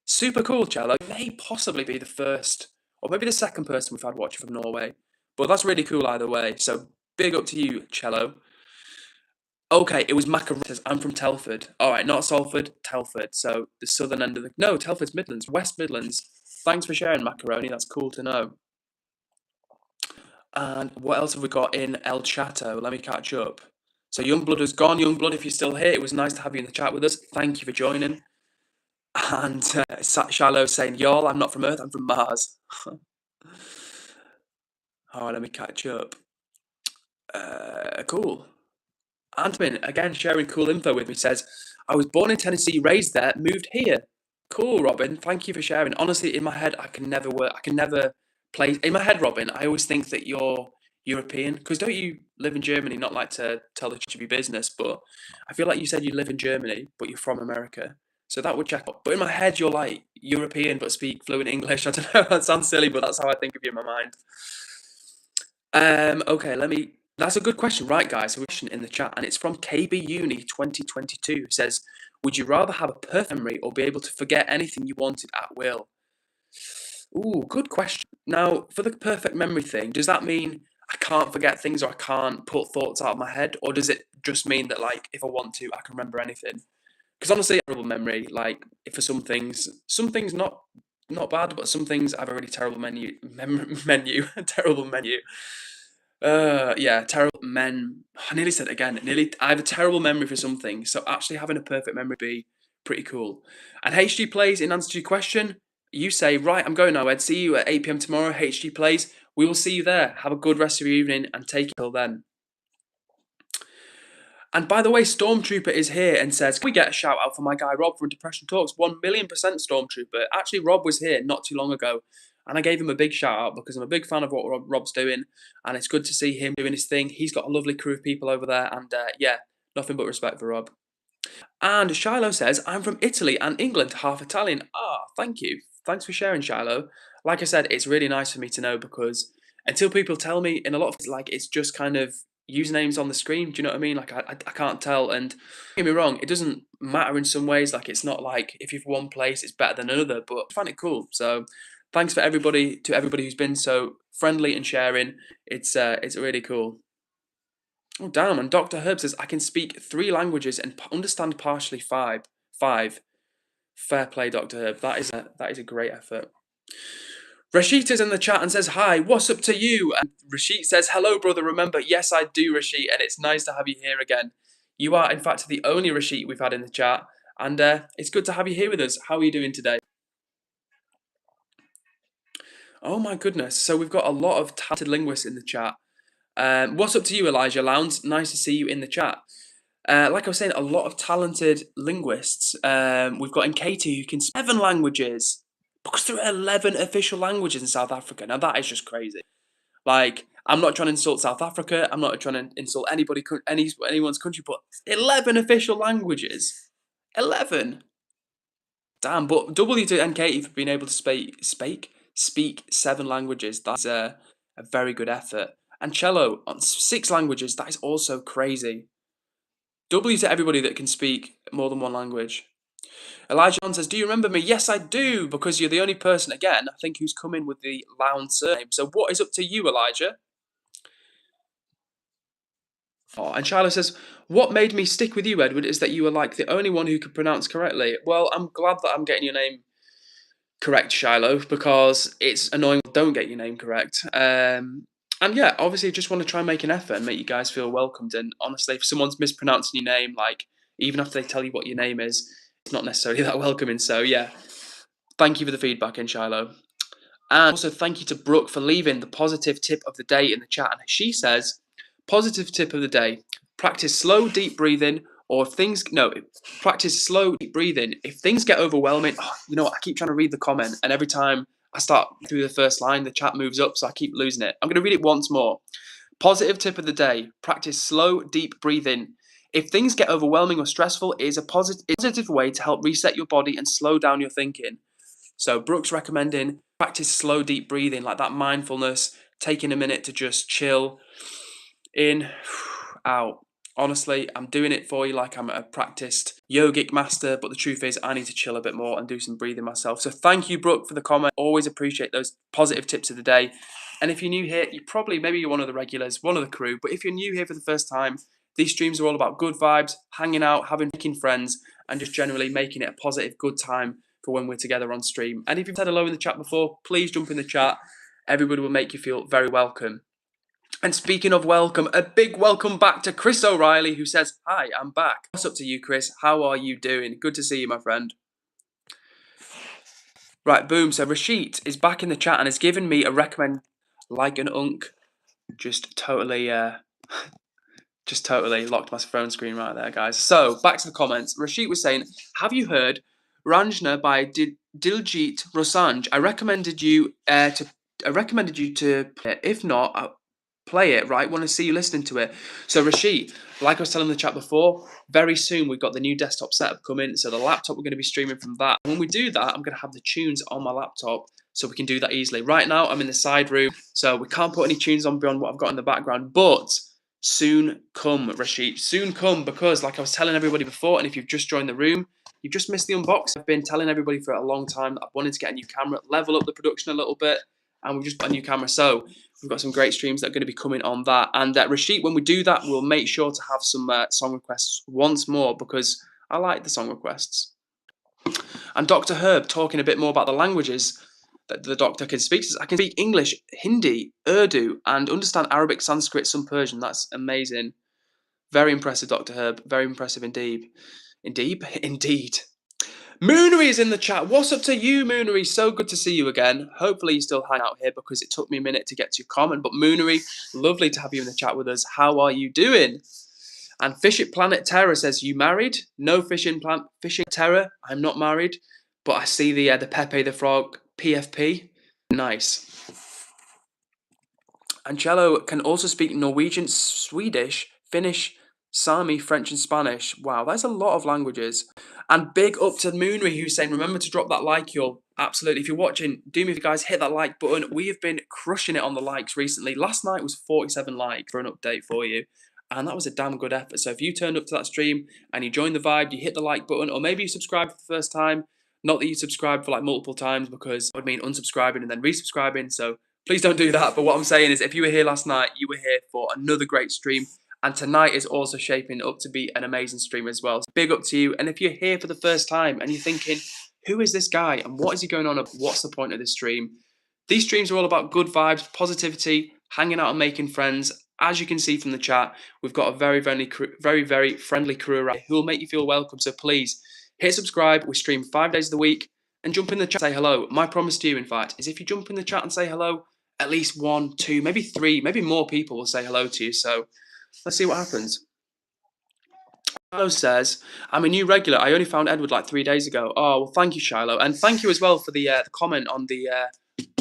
Super cool, Cello. May possibly be the first, or maybe the second person we've had watching from Norway. But that's really cool either way. So big up to you, Cello. Okay, it was Macaroni. I'm from Telford. All right, not Salford, Telford. So the southern end of the... No, Telford's Midlands, West Midlands. Thanks for sharing, Macaroni. That's cool to know. And what else have we got in El Chato? Let me catch up. So Youngblood has gone. Youngblood, if you're still here, it was nice to have you in the chat with us. Thank you for joining. And Shiloh's saying, y'all, I'm not from Earth, I'm from Mars. All right, let me catch up. Cool. Antoine, again, sharing cool info with me, says, I was born in Tennessee, raised there, moved here. Cool, Robin. Thank you for sharing. Honestly, in my head, I can never work. I can never play. In my head, Robin, I always think that you're European. Because don't you live in Germany? Not like to tell the of your business, but I feel like you said you live in Germany, but you're from America. So that would check out. But in my head, you're like European, but speak fluent English. I don't know. That sounds silly, but that's how I think of you in my mind. Okay, That's a good question, right, guys? A question in the chat, and it's from KB Uni 2022. Who says, "Would you rather have a perfect memory or be able to forget anything you wanted at will?" Ooh, good question. Now, for the perfect memory thing, does that mean I can't forget things or I can't put thoughts out of my head, or does it just mean that, like, if I want to, I can remember anything? Because honestly, terrible memory. Like, if for some things not bad, but some things I have a really terrible terrible menu. Yeah, terrible I nearly said it again. I have a terrible memory for some things, so actually having a perfect memory would be pretty cool. And HG Plays, in answer to your question, you say, right, I'm going now, Ed. See you at 8 p.m. tomorrow, HG Plays. We will see you there. Have a good rest of your evening and take it till then. And by the way, Stormtrooper is here and says, can we get a shout out for my guy Rob from Depression Talks? 1,000,000% Stormtrooper. Actually, Rob was here not too long ago, and I gave him a big shout out because I'm a big fan of what Rob's doing, and it's good to see him doing his thing. He's got a lovely crew of people over there, and yeah, nothing but respect for Rob. And Shiloh says, I'm from Italy and England, half Italian. Thank you. Thanks for sharing, Shiloh. Like I said, it's really nice for me to know because until people tell me, in a lot of like, it's just kind of usernames on the screen. Do you know what I mean? Like, I can't tell. And don't get me wrong, it doesn't matter in some ways. Like, it's not like if you've one place, it's better than another. But I find it cool. So, thanks to everybody who's been so friendly and sharing. It's really cool. Oh damn! And Dr. Herb says I can speak 3 languages and understand partially 5. Fair play, Dr. Herb. That is a great effort. Rashita's in the chat and says, hi, what's up to you? And Rashit says, hello, brother. Remember, yes, I do, Rashit, and it's nice to have you here again. You are, in fact, the only Rashit we've had in the chat, and it's good to have you here with us. How are you doing today? Oh, my goodness. So we've got a lot of talented linguists in the chat. What's up to you, Elijah Lowndes? Nice to see you in the chat. Like I was saying, a lot of talented linguists. We've got Nkati who can speak 7 languages. Because there are 11 official languages in South Africa. Now that is just crazy. Like, I'm not trying to insult South Africa. I'm not trying to insult anyone's country, but 11 official languages. 11. Damn, but W to Nkati for being able to speak 7 languages. That's a very good effort. And cello on 6 languages. That is also crazy. W to everybody that can speak more than one language. Elijah John says, do you remember me? Yes, I do, because you're the only person, again, I think, who's come in with the Lowndes surname. So what is up to you, Elijah? Oh, and Shiloh says, what made me stick with you, Edward, is that you were like the only one who could pronounce correctly. Well, I'm glad that I'm getting your name correct, Shiloh, because it's annoying when I don't get your name correct. And yeah, obviously, just want to try and make an effort and make you guys feel welcomed. And honestly, if someone's mispronouncing your name, like, even after they tell you what your name is, it's not necessarily that welcoming. So yeah, thank you for the feedback in Shiloh. And also thank you to Brooke for leaving the positive tip of the day in the chat. And she says, positive tip of the day, practice slow, deep breathing, or practice slow, deep breathing. If things get overwhelming, you know what, I keep trying to read the comment, and every time I start through the first line, the chat moves up, so I keep losing it. I'm going to read it once more. Positive tip of the day, practice slow, deep breathing. If things get overwhelming or stressful, it is a positive way to help reset your body and slow down your thinking. So Brooke's recommending practice slow, deep breathing, like that mindfulness, taking a minute to just chill in, out. Honestly, I'm doing it for you like I'm a practiced yogic master, but the truth is I need to chill a bit more and do some breathing myself. So thank you, Brooke, for the comment. Always appreciate those positive tips of the day. And if you're new here, maybe you're one of the regulars, one of the crew, but if you're new here for the first time, these streams are all about good vibes, hanging out, making friends, and just generally making it a positive, good time for when we're together on stream. And if you've said hello in the chat before, please jump in the chat. Everybody will make you feel very welcome. And speaking of welcome, a big welcome back to Chris O'Reilly, who says, hi, I'm back. What's up to you, Chris? How are you doing? Good to see you, my friend. Right, boom. So Rashid is back in the chat and has given me a recommend like an unk. Just totally locked my phone screen right there, guys. So back to the comments. Rashid was saying, "Have you heard Ranjna by Diljit Dosanjh? I recommended you to play it. If not, play it. Right, want to see you listening to it." So Rashid, like I was telling the chat before, very soon we've got the new desktop setup coming. So the laptop we're going to be streaming from that. When we do that, I'm going to have the tunes on my laptop, so we can do that easily. Right now, I'm in the side room, so we can't put any tunes on beyond what I've got in the background, but soon come, Rashid. Soon come, because like I was telling everybody before, and if you've just joined the room, you've just missed the unboxing. I've been telling everybody for a long time that I wanted to get a new camera, level up the production a little bit, and we've just got a new camera. So we've got some great streams that are going to be coming on that. And Rashid, when we do that, we'll make sure to have some song requests once more, because I like the song requests. And Dr. Herb talking a bit more about the languages that the doctor can speak. I can speak English, Hindi, Urdu, and understand Arabic, Sanskrit, some Persian. That's amazing. Very impressive, Dr. Herb. Very impressive indeed. Indeed. Moonery is in the chat. What's up to you, Moonery? So good to see you again. Hopefully you still hang out here, because it took me a minute to get to your comment. But Moonery, lovely to have you in the chat with us. How are you doing? And Fish at Planet Terror says, "You married?" No, Fishing Terror. I'm not married, but I see the Pepe the Frog PFP. Nice. Angelo can also speak Norwegian, Swedish, Finnish, Sami, French, and Spanish. Wow, that's a lot of languages. And big up to Moonry, who's saying, "Remember to drop that like, y'all." Absolutely. If you're watching, do me a favor, guys, hit that like button. We have been crushing it on the likes recently. Last night was 47 likes for an update for you. And that was a damn good effort. So if you turned up to that stream and you joined the vibe, you hit the like button, or maybe you subscribed for the first time. Not that you subscribed for like multiple times, because it would mean unsubscribing and then resubscribing. So please don't do that. But what I'm saying is, if you were here last night, you were here for another great stream. And tonight is also shaping up to be an amazing stream as well. So big up to you. And if you're here for the first time and you're thinking, who is this guy and what is he going on about? What's the point of this stream? These streams are all about good vibes, positivity, hanging out and making friends. As you can see from the chat, we've got a very friendly crew around who will make you feel welcome. So please hit subscribe. We stream 5 days of the week, and jump in the chat, say hello. My promise to you, in fact, is if you jump in the chat and say hello, at least 1, 2, maybe 3, maybe more people will say hello to you. So let's see what happens. Shiloh says, "I'm a new regular. I only found Edward like 3 days ago." Oh, well, thank you, Shiloh. And thank you as well for the comment on the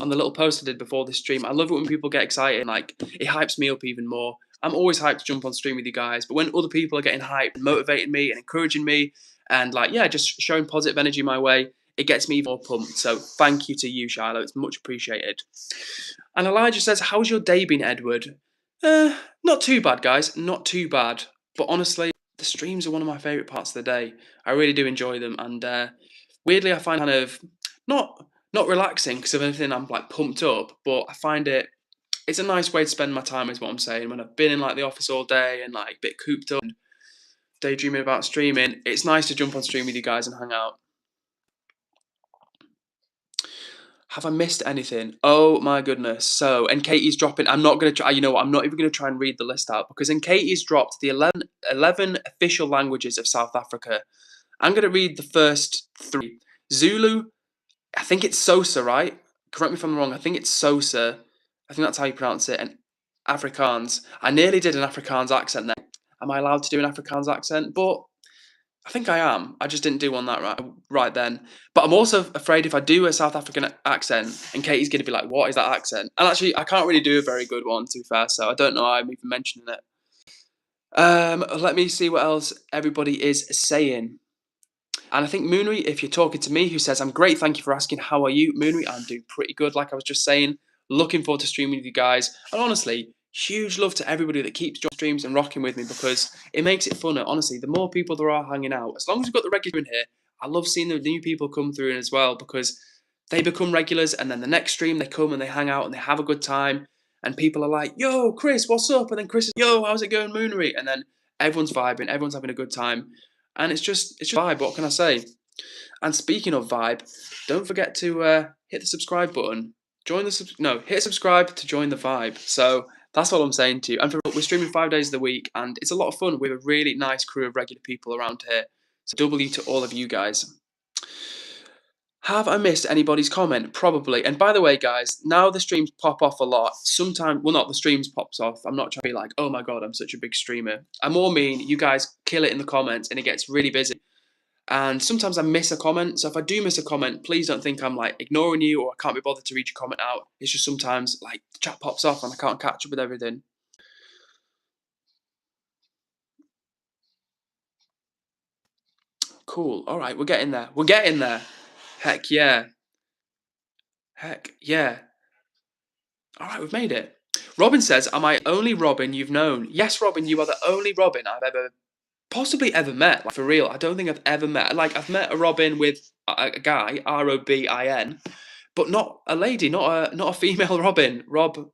little post I did before this stream. I love it when people get excited. Like, it hypes me up even more. I'm always hyped to jump on stream with you guys. But when other people are getting hyped and motivating me and encouraging me and, like, yeah, just showing positive energy my way, it gets me even more pumped. So thank you to you, Shiloh. It's much appreciated. And Elijah says, "How's your day been, Edward?" Not too bad, guys. Not too bad. But honestly, the streams are one of my favourite parts of the day. I really do enjoy them. And weirdly, I find kind of not relaxing because of anything. I'm like pumped up, but I find it's a nice way to spend my time, is what I'm saying. When I've been in like the office all day and like a bit cooped up and daydreaming about streaming, it's nice to jump on stream with you guys and hang out. Have I missed anything? Oh my goodness. So, and Katie's dropping, I'm not going to try, you know what, I'm not even going to try and read the list out, because Katie's dropped the 11 official languages of South Africa. I'm going to read the first 3. Zulu, I think it's Sosa, right? Correct me if I'm wrong, I think it's Sosa. I think that's how you pronounce it. And Afrikaans. I nearly did an Afrikaans accent there. Am I allowed to do an Afrikaans accent? But I think I am. I just didn't do one that right then. But I'm also afraid if I do a South African accent, and Katie's going to be like, "What is that accent?" And actually, I can't really do a very good one, to be fair, so I don't know why I'm even mentioning it. Let me see what else everybody is saying. And I think Moonry, if you're talking to me, who says, "I'm great, thank you for asking. How are you?" Moonry, I'm doing pretty good, like I was just saying. Looking forward to streaming with you guys. And honestly, huge love to everybody that keeps joining streams and rocking with me, because it makes it funner. Honestly, the more people there are hanging out, as long as we've got the regulars in here, I love seeing the new people come through as well, because they become regulars, and then the next stream they come and they hang out and they have a good time, and people are like, "Yo, Chris, what's up?" And then Chris is, "Yo, how's it going, Moonery?" And then everyone's vibing, everyone's having a good time, and it's just vibe. What can I say? And speaking of vibe, don't forget to hit the subscribe button. Hit subscribe to join the vibe. So that's all I'm saying to you. And we're streaming 5 days of the week, and it's a lot of fun. We have a really nice crew of regular people around here. So W to all of you guys. Have I missed anybody's comment? Probably. And by the way, guys, now the streams pop off a lot. Sometimes, well, not the streams pops off. I'm not trying to be like, oh my God, I'm such a big streamer. I more mean you guys kill it in the comments and it gets really busy. And sometimes I miss a comment. So if I do miss a comment, please don't think I'm like ignoring you or I can't be bothered to read your comment out. It's just sometimes like the chat pops off and I can't catch up with everything. Cool. All right, we're getting there. We're getting there. Heck yeah. Heck yeah. All right, we've made it. Robin says, am I only Robin you've known? Yes, Robin, you are the only Robin I've ever possibly ever met. Like, for real, I don't think I've ever met. Like, I've met a Robin with a guy, Robin, but not a lady, not a female Robin. Ryn.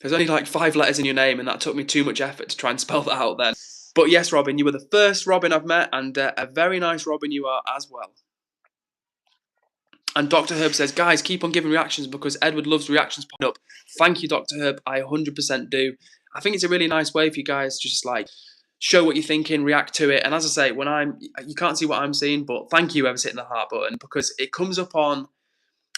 There's only like 5 letters in your name, and that took me too much effort to try and spell that out then. But yes, Robin, you were the first Robin I've met, and a very nice Robin you are as well. And Dr. Herb says, guys, keep on giving reactions because Edward loves reactions popping up. Thank you, Dr. Herb. I 100% do. I think it's a really nice way for you guys to just like show what you're thinking, react to it. And as I say, you can't see what I'm seeing, but thank you, whoever's hitting the heart button, because it comes up on,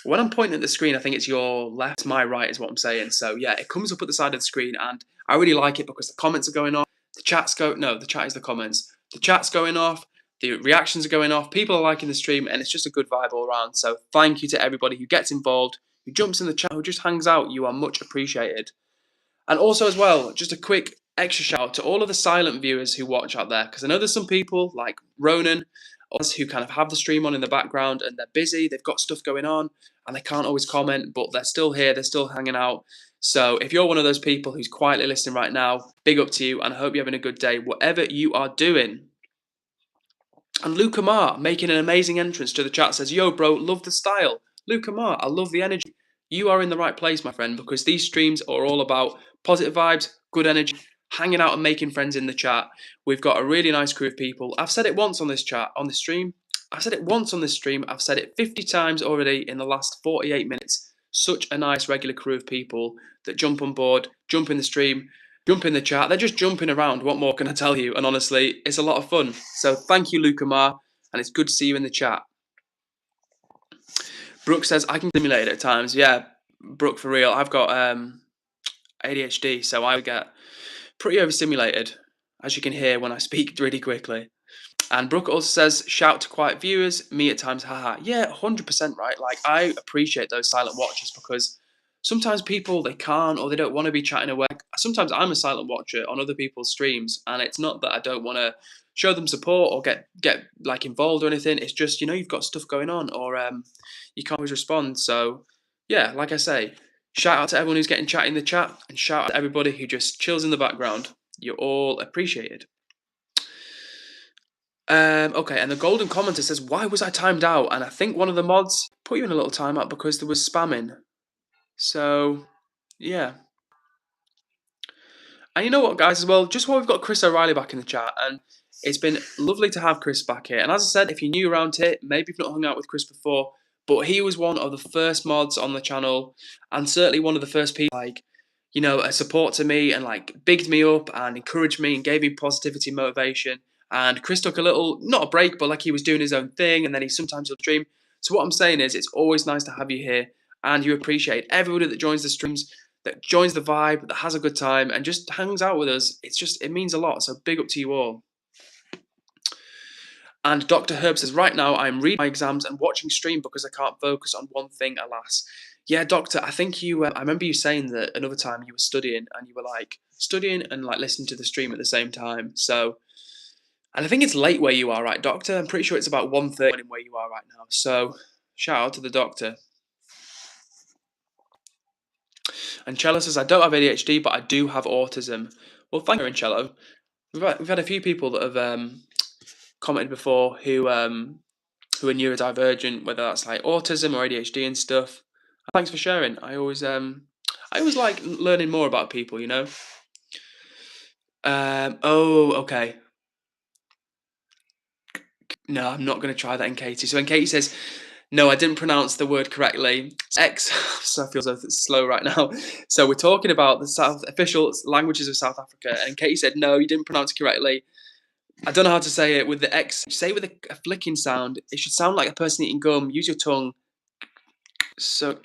when I'm pointing at the screen, I think it's your left, my right is what I'm saying. So yeah, it comes up at the side of the screen and I really like it because the comments are going off. The chat is the comments. The chat's going off. The reactions are going off. People are liking the stream and it's just a good vibe all around. So thank you to everybody who gets involved, who jumps in the chat, who just hangs out. You are much appreciated. And also as well, just a quick extra shout out to all of the silent viewers who watch out there, because I know there's some people like Ronan, us who kind of have the stream on in the background and they're busy, they've got stuff going on and they can't always comment, but they're still here, they're still hanging out. So if you're one of those people who's quietly listening right now, big up to you and I hope you're having a good day, whatever you are doing. And Luke Amar making an amazing entrance to the chat says, yo bro, love the style. Luke Amar, I love the energy. You are in the right place, my friend, because these streams are all about positive vibes, good energy, hanging out and making friends in the chat. We've got a really nice crew of people. I've said it once on this chat, on this stream. I've said it once on this stream. I've said it 50 times already in the last 48 minutes. Such a nice regular crew of people that jump on board, jump in the stream, jump in the chat. They're just jumping around. What more can I tell you? And honestly, it's a lot of fun. So thank you, Luke Amar, and it's good to see you in the chat. Brooke says, I can stimulate it at times. Yeah, Brooke, for real. I've got ADHD, so I get pretty overstimulated, as you can hear when I speak really quickly. And Brooke also says, shout to quiet viewers, me at times, haha. Yeah, 100% right. Like, I appreciate those silent watchers because sometimes people, they can't or they don't want to be chatting away. Sometimes I'm a silent watcher on other people's streams, and it's not that I don't want to show them support or get like involved or anything. It's just, you know, you've got stuff going on or you can't always respond. So yeah, like I say, shout out to everyone who's getting chat in the chat and shout out to everybody who just chills in the background. You're all appreciated. Okay, and the golden commenter says, why was I timed out? And I think one of the mods put you in a little timeout because there was spamming. So yeah. And you know what, guys, as well, just while we've got Chris O'Reilly back in the chat, and it's been lovely to have Chris back here. And as I said, if you're new around here, maybe you've not hung out with Chris before, but he was one of the first mods on the channel, and certainly one of the first people, like, you know, a support to me and like bigged me up and encouraged me and gave me positivity, motivation. And Chris took a little, not a break, but like he was doing his own thing, and then he sometimes will stream. So what I'm saying is, it's always nice to have you here, and you appreciate everybody that joins the streams, that joins the vibe, that has a good time, and just hangs out with us. It means a lot. So big up to you all. And Dr. Herb says, right now I'm reading my exams and watching stream because I can't focus on one thing, alas. Yeah, Doctor, I think you, I remember you saying that another time you were studying and you were like studying and like listening to the stream at the same time. So, and I think it's late where you are, right, Doctor? I'm pretty sure it's about 1:30 where you are right now. So shout out to the doctor. And Cello says, I don't have ADHD, but I do have autism. Well, thank you, Cello. We've had a few people that have commented before who are neurodivergent, whether that's like autism or ADHD and stuff. Thanks for sharing. I always like learning more about people, you know. Oh, okay. No, I'm not going to try that in Katie. So when Katie says, no, I didn't pronounce the word correctly. X, so I feel so slow right now. So we're talking about the official languages of South Africa. And Katie said, no, you didn't pronounce it correctly. I don't know how to say it with the X. Say it with a flicking sound. It should sound like a person eating gum. Use your tongue. So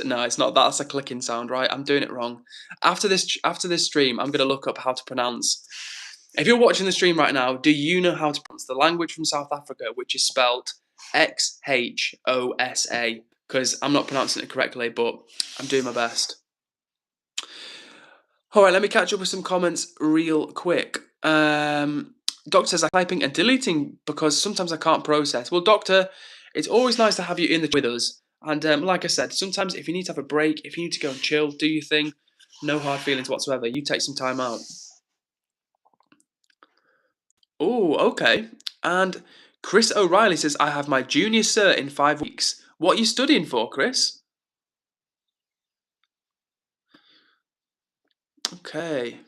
no, it's not that. That's a clicking sound, right? I'm doing it wrong. After this stream, I'm gonna look up how to pronounce. If you're watching the stream right now, do you know how to pronounce the language from South Africa, which is spelled Xosa? Because I'm not pronouncing it correctly, but I'm doing my best. All right, let me catch up with some comments real quick. Doctor says I'm typing and deleting because sometimes I can't process. Well, Doctor, it's always nice to have you in the with us. And like I said, sometimes if you need to have a break, if you need to go and chill, do your thing, no hard feelings whatsoever. You take some time out. Oh, okay. And Chris O'Reilly says, I have my junior cert in 5 weeks. What are you studying for, Chris? Okay.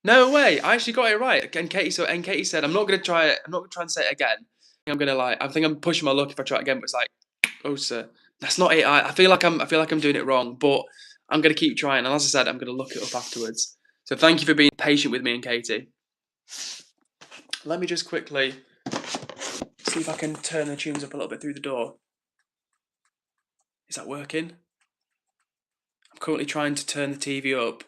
No way! I actually got it right. And Katie said, I'm not gonna try it. I'm not gonna try and say it again. I think I'm pushing my luck if I try it again. But it's like, oh sir, that's not it. I feel like I'm doing it wrong. But I'm gonna keep trying. And as I said, I'm gonna look it up afterwards. So thank you for being patient with me and Katie. Let me just quickly see if I can turn the tunes up a little bit through the door. Is that working? I'm currently trying to turn the TV up.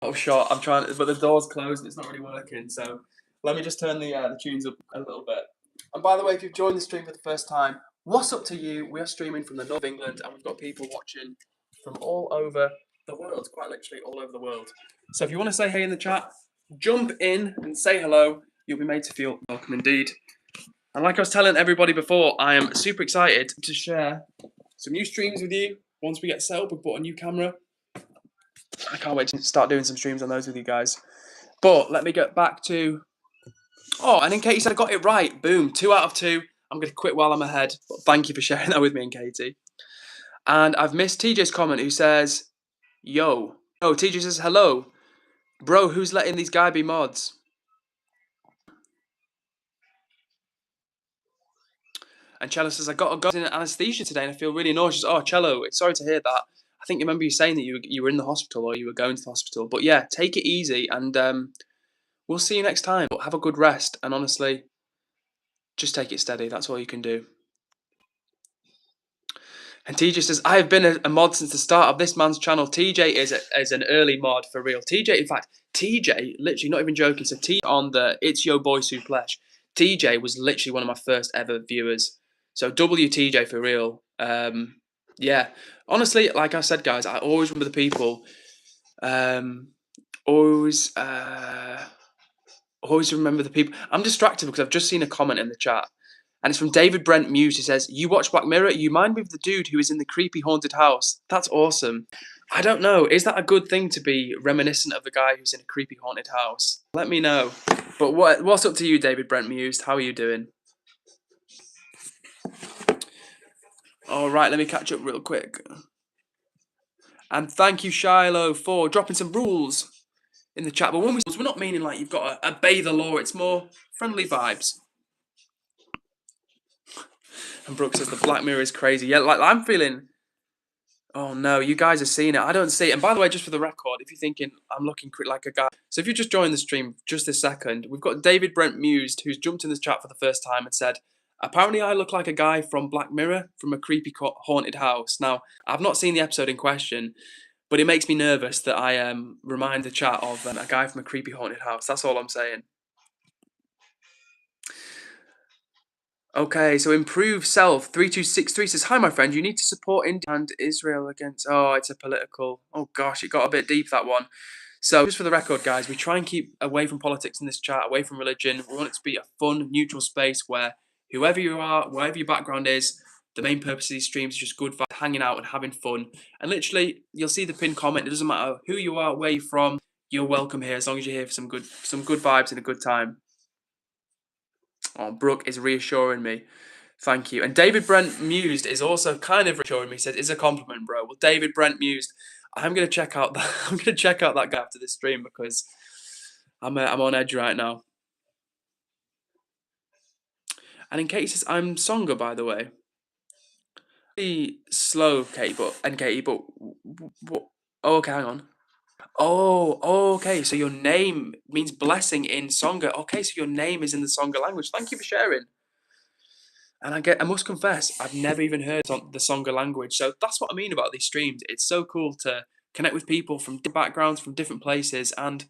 Oh, shot. I'm trying, but the door's closed and it's not really working. So let me just turn the tunes up a little bit. And by the way, if you've joined the stream for the first time, what's up to you? We are streaming from the north of England, and we've got people watching from all over the world, quite literally all over the world. So if you want to say hey in the chat, jump in and say hello. You'll be made to feel welcome indeed. And like I was telling everybody before, I am super excited to share some new streams with you. Once we get set up, we've bought a new camera. I can't wait to start doing some streams on those with you guys. But let me get back to... Oh, and in Katie said I got it right. Boom, 2 out of 2. I'm going to quit while I'm ahead. But thank you for sharing that with me and Katie. And I've missed TJ's comment who says, yo. Oh, TJ says, hello. Bro, who's letting these guys be mods? And Cello says, I got in anesthesia today and I feel really nauseous. Oh, Cello, sorry to hear that. I think you remember you saying that you were in the hospital or you were going to the hospital. But yeah, take it easy and we'll see you next time. But have a good rest and honestly, just take it steady. That's all you can do. And TJ says, I have been a mod since the start of this man's channel. TJ is an early mod for real. TJ, in fact, TJ, literally not even joking. So TJ on the It's Your Boy Suplesh. TJ was literally one of my first ever viewers. So WTJ for real. Yeah, honestly, like I said, guys, I always remember the people. Always remember the people. I'm distracted because I've just seen a comment in the chat. And it's from David Brent Muse, who says, you watch Black Mirror, you mind me of the dude who is in the creepy haunted house. That's awesome. I don't know. Is that a good thing to be reminiscent of the guy who's in a creepy haunted house? Let me know. But what's up to you, David Brent Muse? How are you doing? All right, let me catch up real quick. And thank you, Shiloh, for dropping some rules in the chat. But when we're not meaning like you've got to obey the law. It's more friendly vibes. And Brooke says the Black Mirror is crazy. Yeah, like I'm feeling... Oh no, you guys are seeing it. I don't see it. And by the way, just for the record, if you're thinking I'm looking like a guy... So if you just joined the stream just this second, we've got David Brent Mused, who's jumped in this chat for the first time and said, apparently I look like a guy from Black Mirror, from a creepy haunted house. Now, I've not seen the episode in question, but it makes me nervous that I remind the chat of a guy from a creepy haunted house. That's all I'm saying. Okay, so Improve Self 3263 says, hi, my friend, you need to support India and Israel against... Oh, it's a political... Oh, gosh, it got a bit deep, that one. So, just for the record, guys, we try and keep away from politics in this chat, away from religion. We want it to be a fun, neutral space where whoever you are, wherever your background is, the main purpose of these streams is just good vibes, hanging out and having fun. And literally, you'll see the pinned comment. It doesn't matter who you are, where you're from, you're welcome here as long as you're here for some good vibes and a good time. Oh, Brooke is reassuring me. Thank you. And David Brent Mused is also kind of reassuring me. He says, it's a compliment, bro. Well, David Brent Mused, I'm gonna check out that. I'm gonna check out that guy after this stream because I'm on edge right now. And in Katie says, I'm Songa, by the way. Pretty slow, Katie, but what? Oh, okay, hang on. Oh, okay. So your name means blessing in Songa. Okay, so your name is in the Songa language. Thank you for sharing. And I must confess, I've never even heard the Songa language. So that's what I mean about these streams. It's so cool to connect with people from different backgrounds, from different places, and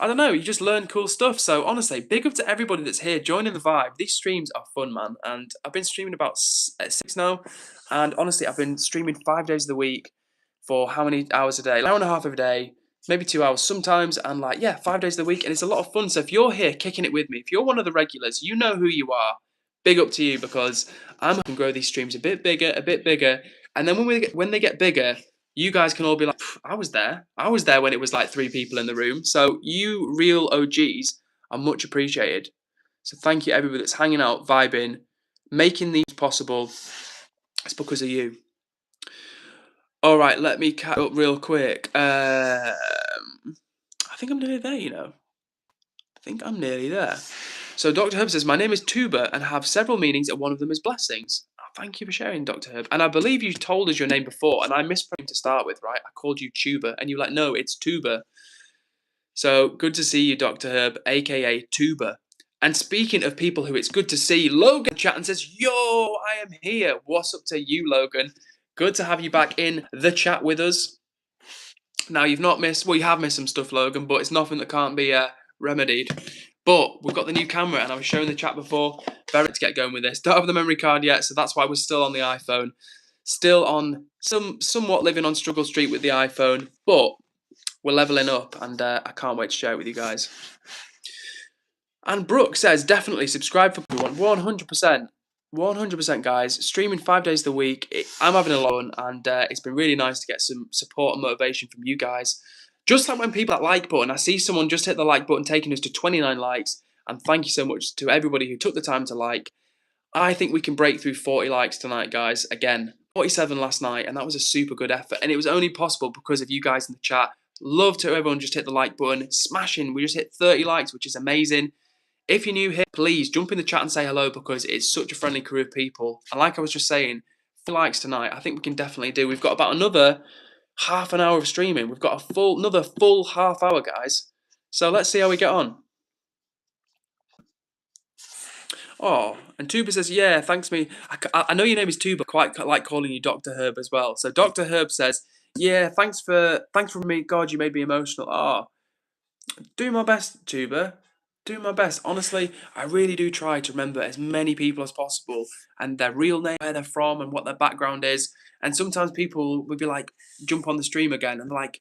I don't know, you just learn cool stuff. So honestly, big up to everybody that's here joining the vibe. These streams are fun, man. And I've been streaming about 6 now. And honestly, I've been streaming 5 days of the week for how many hours a day? An hour and a half every day, maybe 2 hours sometimes. And like, yeah, 5 days of the week. And it's a lot of fun. So if you're here kicking it with me, if you're one of the regulars, you know who you are. Big up to you because I'm going to grow these streams a bit bigger, a bit bigger. And then when they get bigger, you guys can all be like, I was there. I was there when it was like 3 people in the room. So you real OGs are much appreciated. So thank you everybody that's hanging out, vibing, making these possible. It's because of you. All right, let me catch up real quick. I think I'm nearly there, you know. I think I'm nearly there. So Dr. Herb says, my name is Tuba and have several meanings and one of them is blessings. Oh, thank you for sharing, Dr. Herb. And I believe you told us your name before and I mispronounced to start with, right? I called you Tuba and you were like, no, it's Tuba. So good to see you, Dr. Herb, aka Tuba. And speaking of people who it's good to see, Logan chat and says, yo, I am here. What's up to you, Logan? Good to have you back in the chat with us. Now, you've not missed, well, you have missed some stuff, Logan, but it's nothing that can't be remedied. But we've got the new camera, and I was showing the chat before. Very to get going with this. Don't have the memory card yet, so that's why we're still on the iPhone. Still on somewhat living on Struggle Street with the iPhone, but we're leveling up, and I can't wait to share it with you guys. And Brooke says, definitely subscribe for everyone, 100%. 100%, guys. Streaming 5 days a week. I'm having a lot of fun, and it's been really nice to get some support and motivation from you guys. Just like when people hit that like button, I see someone just hit the like button, taking us to 29 likes. And thank you so much to everybody who took the time to like. I think we can break through 40 likes tonight, guys. Again, 47 last night, and that was a super good effort. And it was only possible because of you guys in the chat. Love to everyone just hit the like button. Smashing. We just hit 30 likes, which is amazing. If you're new here, please jump in the chat and say hello because it's such a friendly crew of people. And like I was just saying, 4 likes tonight, I think we can definitely do. We've got about another half an hour of streaming. We've got another full half hour, guys. So let's see how we get on. Oh, and Tuba says, yeah, thanks me. I know your name is Tuba, quite like calling you Dr. Herb as well. So Dr. Herb says, yeah, thanks for me. God, you made me emotional. Oh, do my best, Tuba. Do my best. Honestly, I really do try to remember as many people as possible and their real name, where they're from, and what their background is. And sometimes people would be like, jump on the stream again, and like,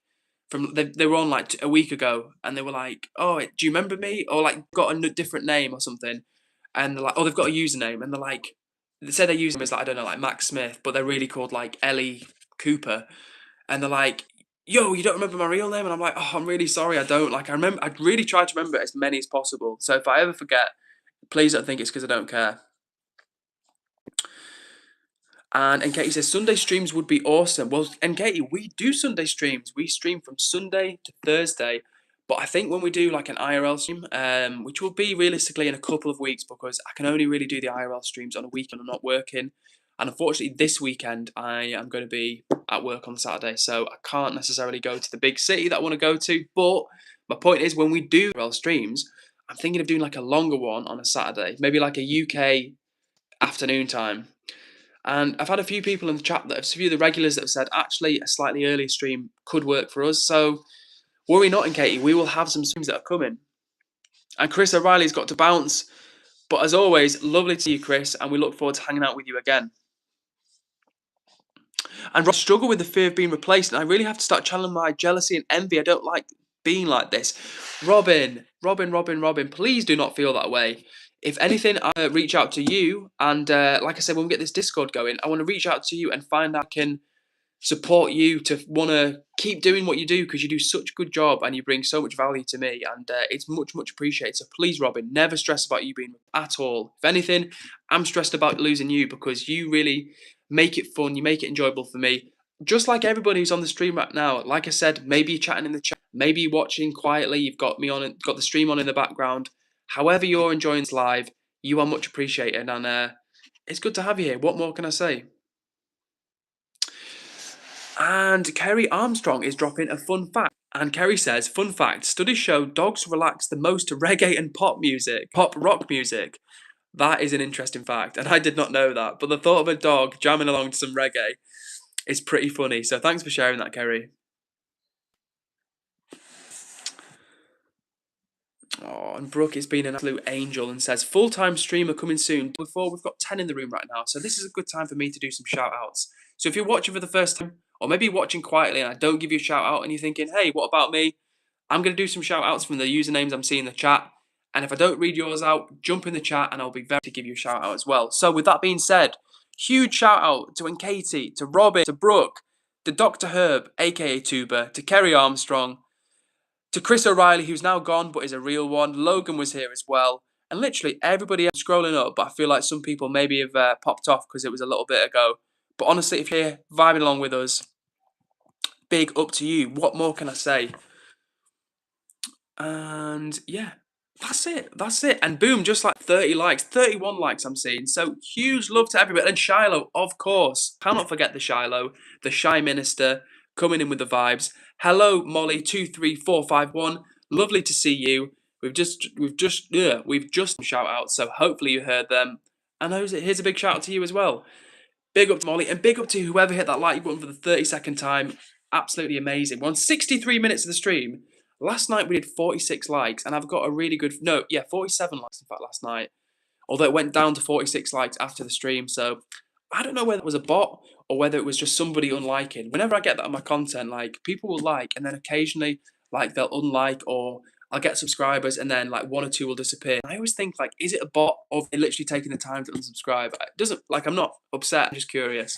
they were on like a week ago, and they were like, oh, do you remember me? Or like got a different name or something, and they're like, oh, they've got a username, and they're like, they say their username is like I don't know, like Max Smith, but they're really called like Ellie Cooper, and they're like, yo, you don't remember my real name? And I'm like, oh, I'm really sorry, I don't. Like, I'd really try to remember as many as possible. So if I ever forget, please don't think it's because I don't care. And Katie says, Sunday streams would be awesome. Well, and Katie, we do Sunday streams. We stream from Sunday to Thursday. But I think when we do like an IRL stream, which will be realistically in a couple of weeks because I can only really do the IRL streams on a weekend I'm not working. And unfortunately, this weekend, I am going to be at work on Saturday. So I can't necessarily go to the big city that I want to go to. But my point is, when we do IRL streams, I'm thinking of doing like a longer one on a Saturday. Maybe like a UK afternoon time. And I've had a few people in the chat, a few of the regulars that have said, actually, a slightly earlier stream could work for us. So worry not, and Katie, we will have some streams that are coming. And Chris O'Reilly's got to bounce. But as always, lovely to see you, Chris, and we look forward to hanging out with you again. And I struggle with the fear of being replaced, and I really have to start channeling my jealousy and envy. I don't like being like this. Robin, please do not feel that way. If anything, I reach out to you, and like I said, when we get this Discord going, I want to reach out to you and find out I can support you to want to keep doing what you do because you do such a good job and you bring so much value to me, and it's much appreciated. So please, Robin, never stress about you being at all. If anything, I'm stressed about losing you because you really make it fun, you make it enjoyable for me, just like everybody who's on the stream right now. Like I said, maybe you're chatting in the chat, maybe you're watching quietly, you've got me on, got the stream on in the background. However you're enjoying this live, you are much appreciated, and it's good to have you here. What more can I say? And Kerry Armstrong is dropping a fun fact. And Kerry says, fun fact, studies show dogs relax the most to reggae and pop rock music. That is an interesting fact, and I did not know that. But the thought of a dog jamming along to some reggae is pretty funny. So thanks for sharing that, Kerry. Oh, and Brooke has been an absolute angel and says, full-time streamer coming soon. Before, we've got 10 in the room right now, so this is a good time for me to do some shout-outs. So if you're watching for the first time, or maybe you're watching quietly and I don't give you a shout-out and you're thinking, hey, what about me? I'm going to do some shout-outs from the usernames I'm seeing in the chat. And if I don't read yours out, jump in the chat and I'll be very to give you a shout-out as well. So with that being said, huge shout-out to Katie, to Robin, to Brooke, to Dr. Herb, aka Tuber, to Kerry Armstrong, to Chris O'Reilly, who's now gone but is a real one. Logan was here as well. And literally everybody else scrolling up, but I feel like some people maybe have popped off because it was a little bit ago. But honestly, if you're vibing along with us, big up to you. What more can I say? And yeah, that's it. That's it. And boom, just like 30 likes, 31 likes I'm seeing. So huge love to everybody. And Shiloh, of course. Cannot forget the Shiloh, the Shy Minister, coming in with the vibes. Hello, Molly23451. Lovely to see you. We've just shout out. So hopefully you heard them. And here's a big shout out to you as well. Big up to Molly and big up to whoever hit that like button for the 32nd time. Absolutely amazing. We're on 63 minutes of the stream. Last night we did 46 likes, and I've got a really good 47 likes in fact last night. Although it went down to 46 likes after the stream, so I don't know whether it was a bot or whether it was just somebody unliking. Whenever I get that on my content, like people will like, and then occasionally like they'll unlike, or I'll get subscribers, and then like one or two will disappear. I always think like, is it a bot or are they literally taking the time to unsubscribe? It doesn't like I'm not upset. I'm just curious.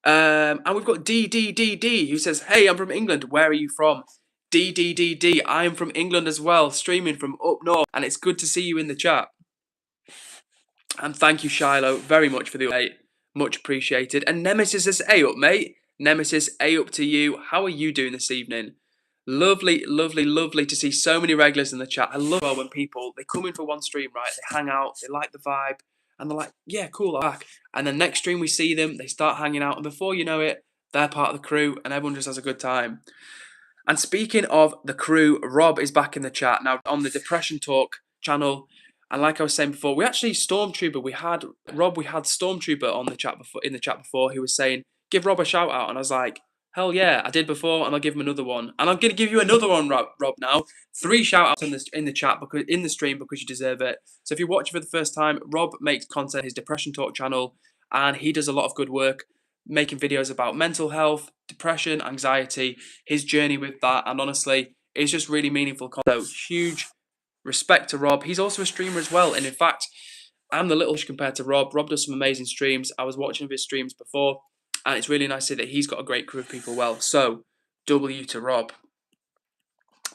And we've got DDDD who says, "Hey, I'm from England. Where are you from?" DDDD, I'm from England as well, streaming from up north, and it's good to see you in the chat. And thank you, Shiloh, very much for the update. Much appreciated. And Nemesis says, "Hey up, mate." Nemesis, A up to you. How are you doing this evening? Lovely, lovely, lovely to see so many regulars in the chat. I love when people, they come in for one stream, right? They hang out, they like the vibe, and they're like, yeah, cool, I'm back. And then next stream we see them, they start hanging out, and before you know it, they're part of the crew, and everyone just has a good time. And speaking of the crew, Rob is back in the chat now on the Depression Talk channel. And like I was saying before, we had Stormtrooper on the chat before, who was saying, give Rob a shout out. And I was like, hell yeah, I did before, and I'll give him another one. And I'm gonna give you another one, Rob now. 3 shout outs in the chat in the stream because you deserve it. So if you're watching for the first time, Rob makes content his Depression Talk channel, and he does a lot of good work making videos about mental health, depression, anxiety, his journey with that, and honestly, it's just really meaningful content. So huge respect to Rob. He's also a streamer as well, and in fact, I'm the little compared to Rob. Rob does some amazing streams. I was watching his streams before, and it's really nice to see that he's got a great crew of people well. So, W to Rob.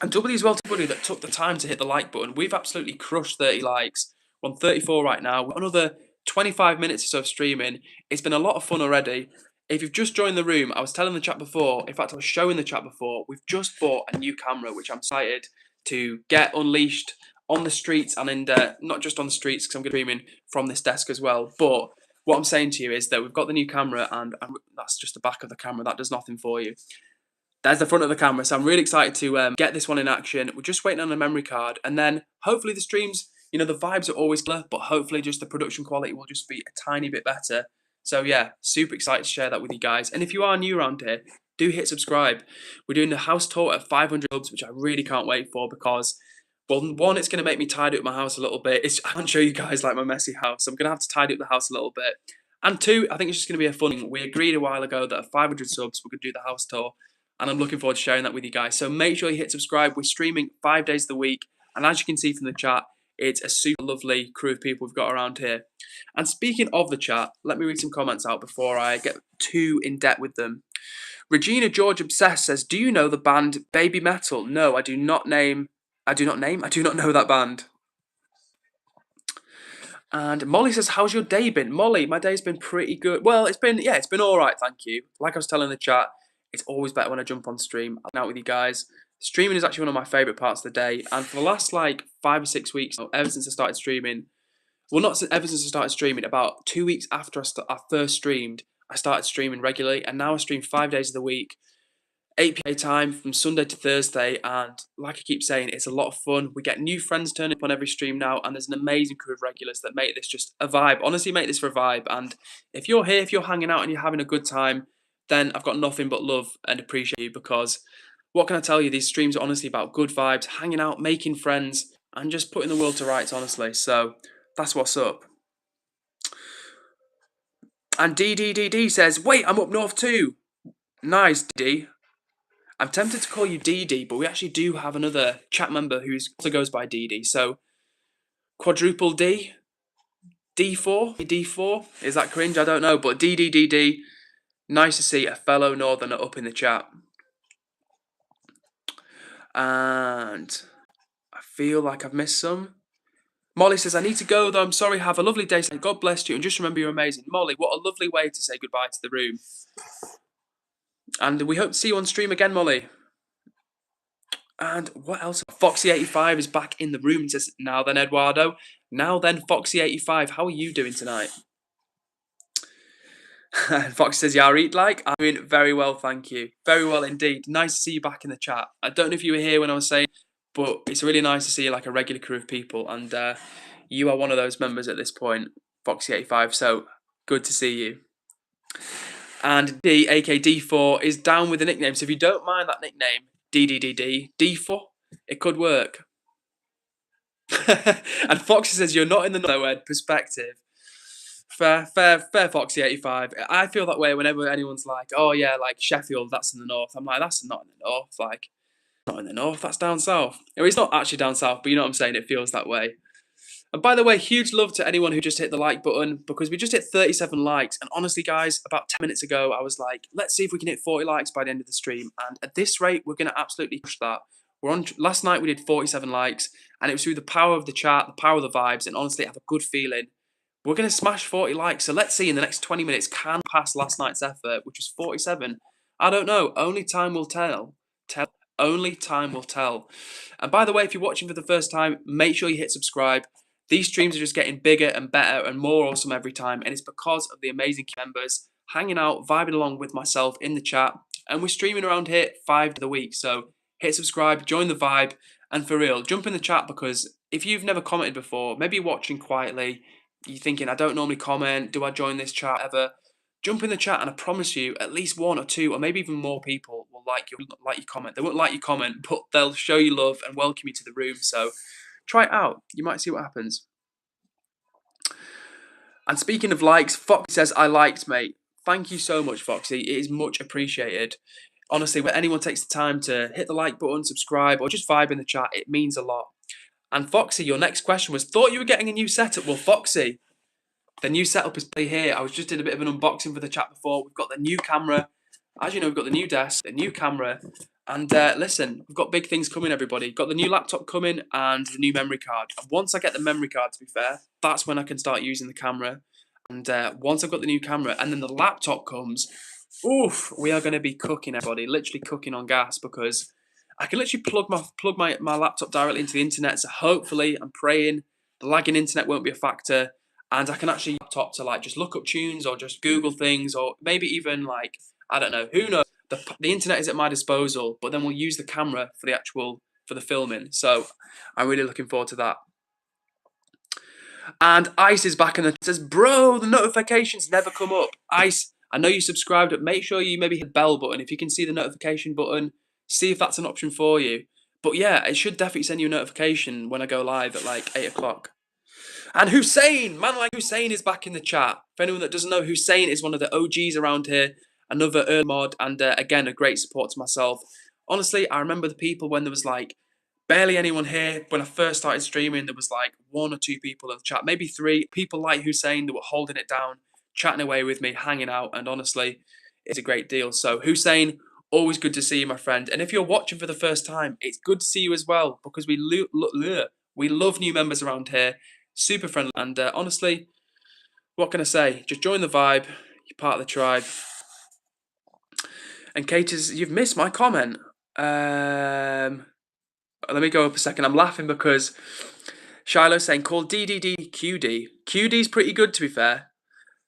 And W as well to everybody that took the time to hit the like button. We've absolutely crushed 30 likes. We're on 34 right now. We're another 25 minutes or so of streaming. It's been a lot of fun already. If you've just joined the room, I was telling the chat before, in fact, I was showing the chat before, we've just bought a new camera, which I'm excited to get unleashed on the streets and in not just on the streets, because I'm going to be streaming from this desk as well. But what I'm saying to you is that we've got the new camera, and that's just the back of the camera. That does nothing for you. There's the front of the camera, so I'm really excited to get this one in action. We're just waiting on a memory card, and then hopefully the streams, the vibes are always clear, but hopefully just the production quality will just be a tiny bit better. So yeah, super excited to share that with you guys. And if you are new around here, do hit subscribe. We're doing the house tour at 500 subs, which I really can't wait for because, well, one, it's going to make me tidy up my house a little bit. I can't show you guys like my messy house. I'm going to have to tidy up the house a little bit. And 2, I think it's just going to be a fun thing. We agreed a while ago that at 500 subs, we're going to do the house tour. And I'm looking forward to sharing that with you guys. So make sure you hit subscribe. We're streaming 5 days of the week. And as you can see from the chat, it's a super lovely crew of people we've got around here. And speaking of the chat, let me read some comments out before I get too in depth with them. Regina George Obsessed says, do you know the band Baby Metal? No, I do not know that band. And Molly says, how's your day been? Molly, my day's been pretty good. Well, it's been all right, thank you. Like I was telling the chat, it's always better when I jump on stream. I'm out with you guys. Streaming is actually one of my favourite parts of the day. And for the last 5 or 6 weeks, ever since I started streaming, well, not ever since I started streaming, about 2 weeks after I first streamed, I started streaming regularly. And now I stream 5 days of the week. 8 p.m. time from Sunday to Thursday, and like I keep saying, it's a lot of fun. We get new friends turning up on every stream now, and there's an amazing crew of regulars that make this just a vibe. Honestly, make this for a vibe. And if you're here, if you're hanging out and you're having a good time, then I've got nothing but love and appreciate you, because what can I tell you? These streams are honestly about good vibes, hanging out, making friends, and just putting the world to rights, honestly. So that's what's up. And DDDD says, wait, I'm up north too. Nice, D. I'm tempted to call you DD, but we actually do have another chat member who also goes by DD. So, quadruple D? D4? D4? Is that cringe? I don't know. But DDDD, nice to see a fellow northerner up in the chat. And I feel like I've missed some. Molly says, I need to go though. I'm sorry. Have a lovely day. God bless you. And just remember, you're amazing. Molly, what a lovely way to say goodbye to the room. And we hope to see you on stream again, Molly. And what else? Foxy85 is back in the room. He says, now then, Eduardo. Now then, Foxy85. How are you doing tonight? Foxy says, yeah, I'm doing very well, thank you. Very well indeed. Nice to see you back in the chat. I don't know if you were here when I was saying, but it's really nice to see like a regular crew of people. And you are one of those members at this point, Foxy85. So good to see you. And D, aka D4, is down with the nickname. So if you don't mind that nickname, DDDD, D4, it could work. And Foxy says, you're not in the north, perspective. Fair, Foxy85. I feel that way whenever anyone's like, oh yeah, like Sheffield, that's in the north. I'm like, that's not in the north. Like, not in the north, that's down south. Or it's not actually down south, but you know what I'm saying? It feels that way. And by the way, huge love to anyone who just hit the like button, because we just hit 37 likes. And honestly, guys, about 10 minutes ago, I was like, let's see if we can hit 40 likes by the end of the stream. And at this rate, we're going to absolutely push that. Last night, we did 47 likes, and it was through the power of the chat, the power of the vibes, and honestly, I have a good feeling we're going to smash 40 likes. So let's see in the next 20 minutes, can pass last night's effort, which was 47. I don't know. Only time will tell. Only time will tell. And by the way, if you're watching for the first time, make sure you hit subscribe. These streams are just getting bigger and better and more awesome every time. And it's because of the amazing members hanging out, vibing along with myself in the chat. And we're streaming around here 5 days a week. So hit subscribe, join the vibe. And for real, jump in the chat, because if you've never commented before, maybe you're watching quietly, you're thinking, I don't normally comment. Do I join this chat ever? Jump in the chat, and I promise you, at least 1 or 2, or maybe even more people will like your comment. They won't like your comment, but they'll show you love and welcome you to the room. So try it out. You might see what happens. And speaking of likes, Foxy says, I liked, mate. Thank you so much, Foxy. It is much appreciated. Honestly, when anyone takes the time to hit the like button, subscribe, or just vibe in the chat, it means a lot. And Foxy, your next question was, thought you were getting a new setup. Well, Foxy, the new setup is here. I was just did a bit of an unboxing for the chat before. We've got the new camera. As you know, we've got the new desk, the new camera. And listen, we've got big things coming, everybody. We've got the new laptop coming and the new memory card. And once I get the memory card, to be fair, that's when I can start using the camera. And once I've got the new camera and then the laptop comes, oof, we are going to be cooking, everybody. Literally cooking on gas, because I can literally plug my laptop directly into the internet. So hopefully, I'm praying the lagging internet won't be a factor. And I can actually use the laptop to like just look up tunes or just Google things, or maybe even like, I don't know, who knows. The internet is at my disposal, but then we'll use the camera for the filming. So I'm really looking forward to that. And Ice is back and it says, bro, the notifications never come up. Ice, I know you subscribed, but make sure you maybe hit the bell button. If you can see the notification button, see if that's an option for you. But yeah, it should definitely send you a notification when I go live at like 8 o'clock. And Hussein, man like Hussein is back in the chat. For anyone that doesn't know, Hussein is one of the OGs around here. Another early mod, and again, a great support to myself. Honestly, I remember the people when there was like barely anyone here. When I first started streaming, there was like 1 or 2 people in the chat, maybe 3 people like Hussein that were holding it down, chatting away with me, hanging out, and honestly, it's a great deal. So Hussein, always good to see you, my friend. And if you're watching for the first time, it's good to see you as well, because we love new members around here. Super friendly, and honestly, what can I say? Just join the vibe. You're part of the tribe. And Kate is, you've missed my comment. Let me go up a second. I'm laughing because Shiloh's saying call DDD QD. QD's pretty good, to be fair.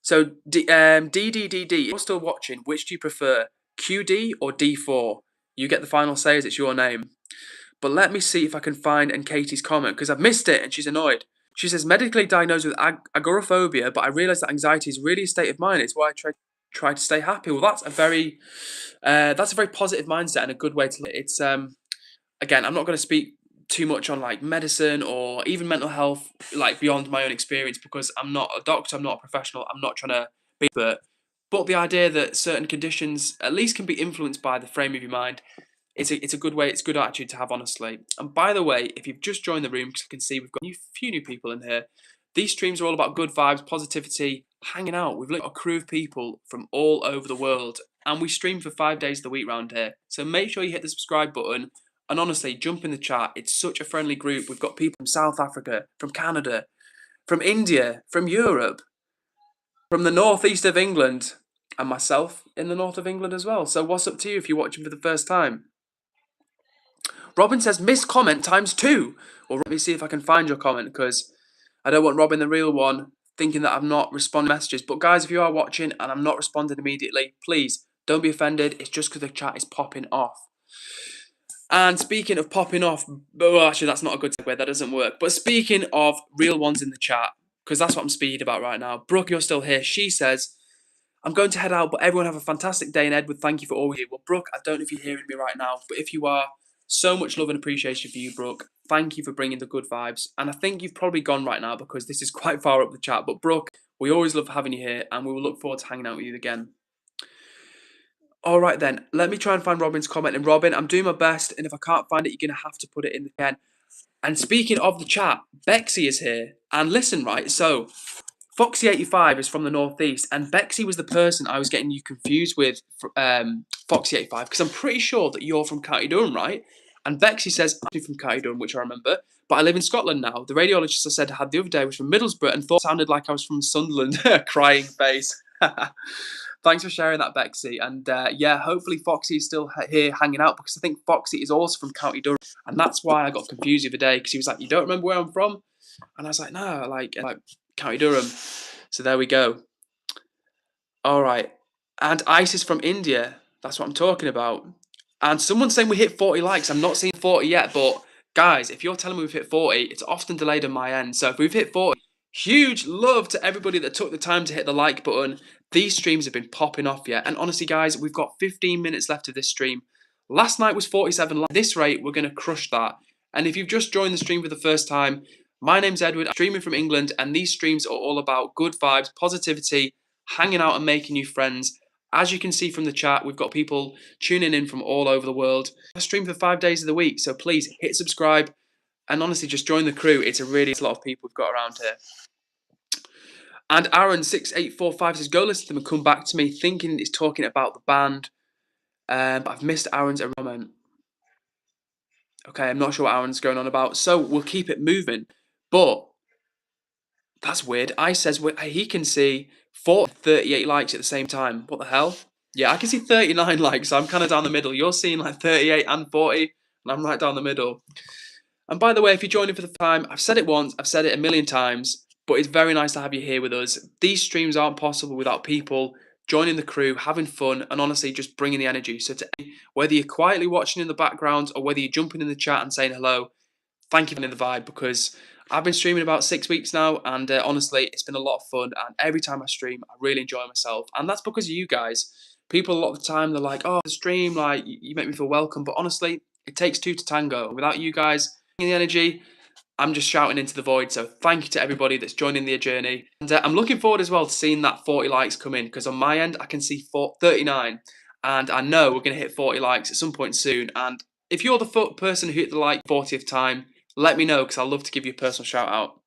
So DDDD, you're still watching. Which do you prefer, QD or D4? You get the final say as it's your name. But let me see if I can find Katie's comment, because I've missed it and she's annoyed. She says, medically diagnosed with agoraphobia, but I realise that anxiety is really a state of mind. It's why I try to stay happy. Well, that's a very positive mindset and a good way to live. It's again, I'm not going to speak too much on like medicine or even mental health, like beyond my own experience, because I'm not a doctor, I'm not a professional, I'm not trying to be expert. But the idea that certain conditions at least can be influenced by the frame of your mind, it's a good way, it's a good attitude to have, honestly. And by the way, if you've just joined the room, because I can see we've got a few new people in here, these streams are all about good vibes, positivity, hanging out. We've got a crew of people from all over the world, and we stream for 5 days of the week round here. So make sure you hit the subscribe button, and honestly, jump in the chat. It's such a friendly group. We've got people from South Africa, from Canada, from India, from Europe, from the northeast of England, and myself in the north of England as well. So what's up to you if you're watching for the first time? Robin says, missed comment ×2. Well, let me see if I can find your comment, because I don't want Robin, the real one, thinking that I'm not responding to messages. But guys, if you are watching and I'm not responding immediately, please don't be offended. It's just because the chat is popping off. And speaking of popping off, well, actually, that's not a good segue. That doesn't work. But speaking of real ones in the chat, because that's what I'm speaking about right now. Brooke, you're still here. She says, I'm going to head out, but everyone have a fantastic day. And Edward, thank you for all you do. Well, Brooke, I don't know if you're hearing me right now, but if you are, so much love and appreciation for you, Brooke. Thank you for bringing the good vibes. And I think you've probably gone right now because this is quite far up the chat. But Brooke, we always love having you here, and we will look forward to hanging out with you again. All right, then. Let me try and find Robin's comment. And Robin, I'm doing my best, and if I can't find it, you're going to have to put it in again. And speaking of the chat, Bexy is here. And listen, right, so Foxy85 is from the northeast, and Bexy was the person I was getting you confused with, Foxy85, because I'm pretty sure that you're from County Durham, right? And Bexy says, I'm from County Durham, which I remember, but I live in Scotland now. The radiologist I said I had the other day was from Middlesbrough and thought it sounded like I was from Sunderland. Crying face. Thanks for sharing that, Bexy. And yeah, hopefully Foxy is still here hanging out, because I think Foxy is also from County Durham, and that's why I got confused the other day, because he was like, you don't remember where I'm from? And I was like, no, like County Durham. So there we go. All right. And Ice is from India. That's what I'm talking about. And someone's saying we hit 40 likes. I'm not seeing 40 yet, but guys, if you're telling me we've hit 40, it's often delayed on my end. So if we've hit 40, huge love to everybody that took the time to hit the like button. These streams have been popping off yet. And honestly, guys, we've got 15 minutes left of this stream. Last night was 47 likes. At this rate, we're going to crush that. And if you've just joined the stream for the first time, my name's Edward. I'm streaming from England, and these streams are all about good vibes, positivity, hanging out and making new friends. As you can see from the chat, we've got people tuning in from all over the world. I stream for 5 days of the week, so please hit subscribe and honestly just join the crew. It's a lot of people we've got around here. And Aaron6845 says, go listen to them and come back to me, thinking it's talking about the band. But I've missed Aaron's comment. Okay, I'm not sure what Aaron's going on about, so we'll keep it moving. But that's weird. I says he can see 38 likes at the same time. What the hell? Yeah, I can see 39 likes, so I'm kind of down the middle. You're seeing like 38 and 40, and I'm right down the middle. And by the way, if you're joining for the first time, I've said it once, I've said it a million times, but it's very nice to have you here with us. These streams aren't possible without people joining the crew, having fun, and honestly just bringing the energy. So whether you're quietly watching in the background or whether you're jumping in the chat and saying hello, thank you for the vibe, because I've been streaming about 6 weeks now, and honestly, it's been a lot of fun, and every time I stream, I really enjoy myself, and that's because of you guys. People a lot of the time, they're like, oh, the stream, like, you make me feel welcome, but honestly, it takes two to tango. Without you guys bringing the energy, I'm just shouting into the void, so thank you to everybody that's joining the journey. And I'm looking forward as well to seeing that 40 likes come in, because on my end, I can see 39, and I know we're going to hit 40 likes at some point soon, and if you're the person who hit the like 40th time, let me know, because I'd love to give you a personal shout out.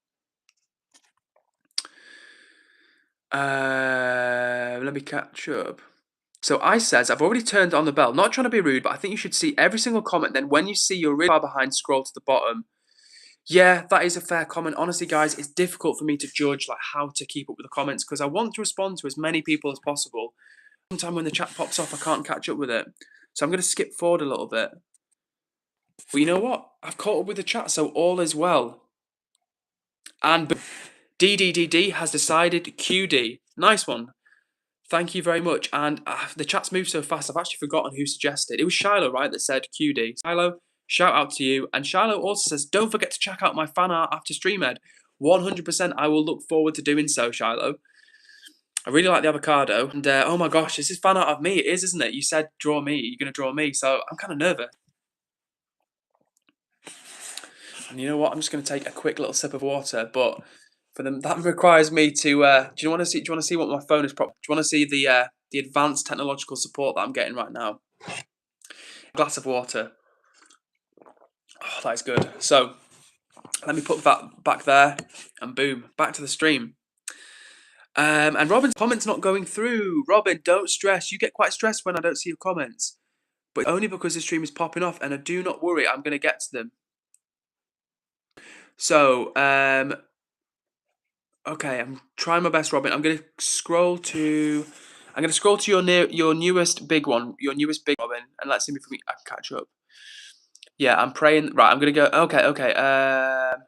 Let me catch up. So I says, I've already turned on the bell. Not trying to be rude, but I think you should see every single comment. Then when you see you're really far behind, scroll to the bottom. Yeah, that is a fair comment. Honestly, guys, it's difficult for me to judge like how to keep up with the comments, because I want to respond to as many people as possible. Sometimes when the chat pops off, I can't catch up with it. So I'm going to skip forward a little bit. But you know what? I've caught up with the chat, so all is well. And DDDD has decided QD. Nice one. Thank you very much. And the chat's moved so fast, I've actually forgotten who suggested. It was Shiloh, right, that said QD. Shiloh, shout out to you. And Shiloh also says, don't forget to check out my fan art after stream, Ed. 100% I will look forward to doing so, Shiloh. I really like the avocado. And oh my gosh, this is fan art of me. It is, isn't it? You said draw me. You're going to draw me. So I'm kind of nervous. And you know what? I'm just going to take a quick little sip of water. But for them, that requires me to. Do you want to see? Do you want to see what my phone is? Do you want to see the advanced technological support that I'm getting right now? A glass of water. Oh, that is good. So let me put that back there, and boom, back to the stream. And Robin's comments not going through. Robin, don't stress. You get quite stressed when I don't see your comments, but only because the stream is popping off. And do not worry, I'm going to get to them. So, okay, I'm trying my best, Robin. I'm going to scroll to your newest big one, your newest big Robin, and let's see if I can catch up. Yeah, I'm praying. Right, I'm going to go. Okay.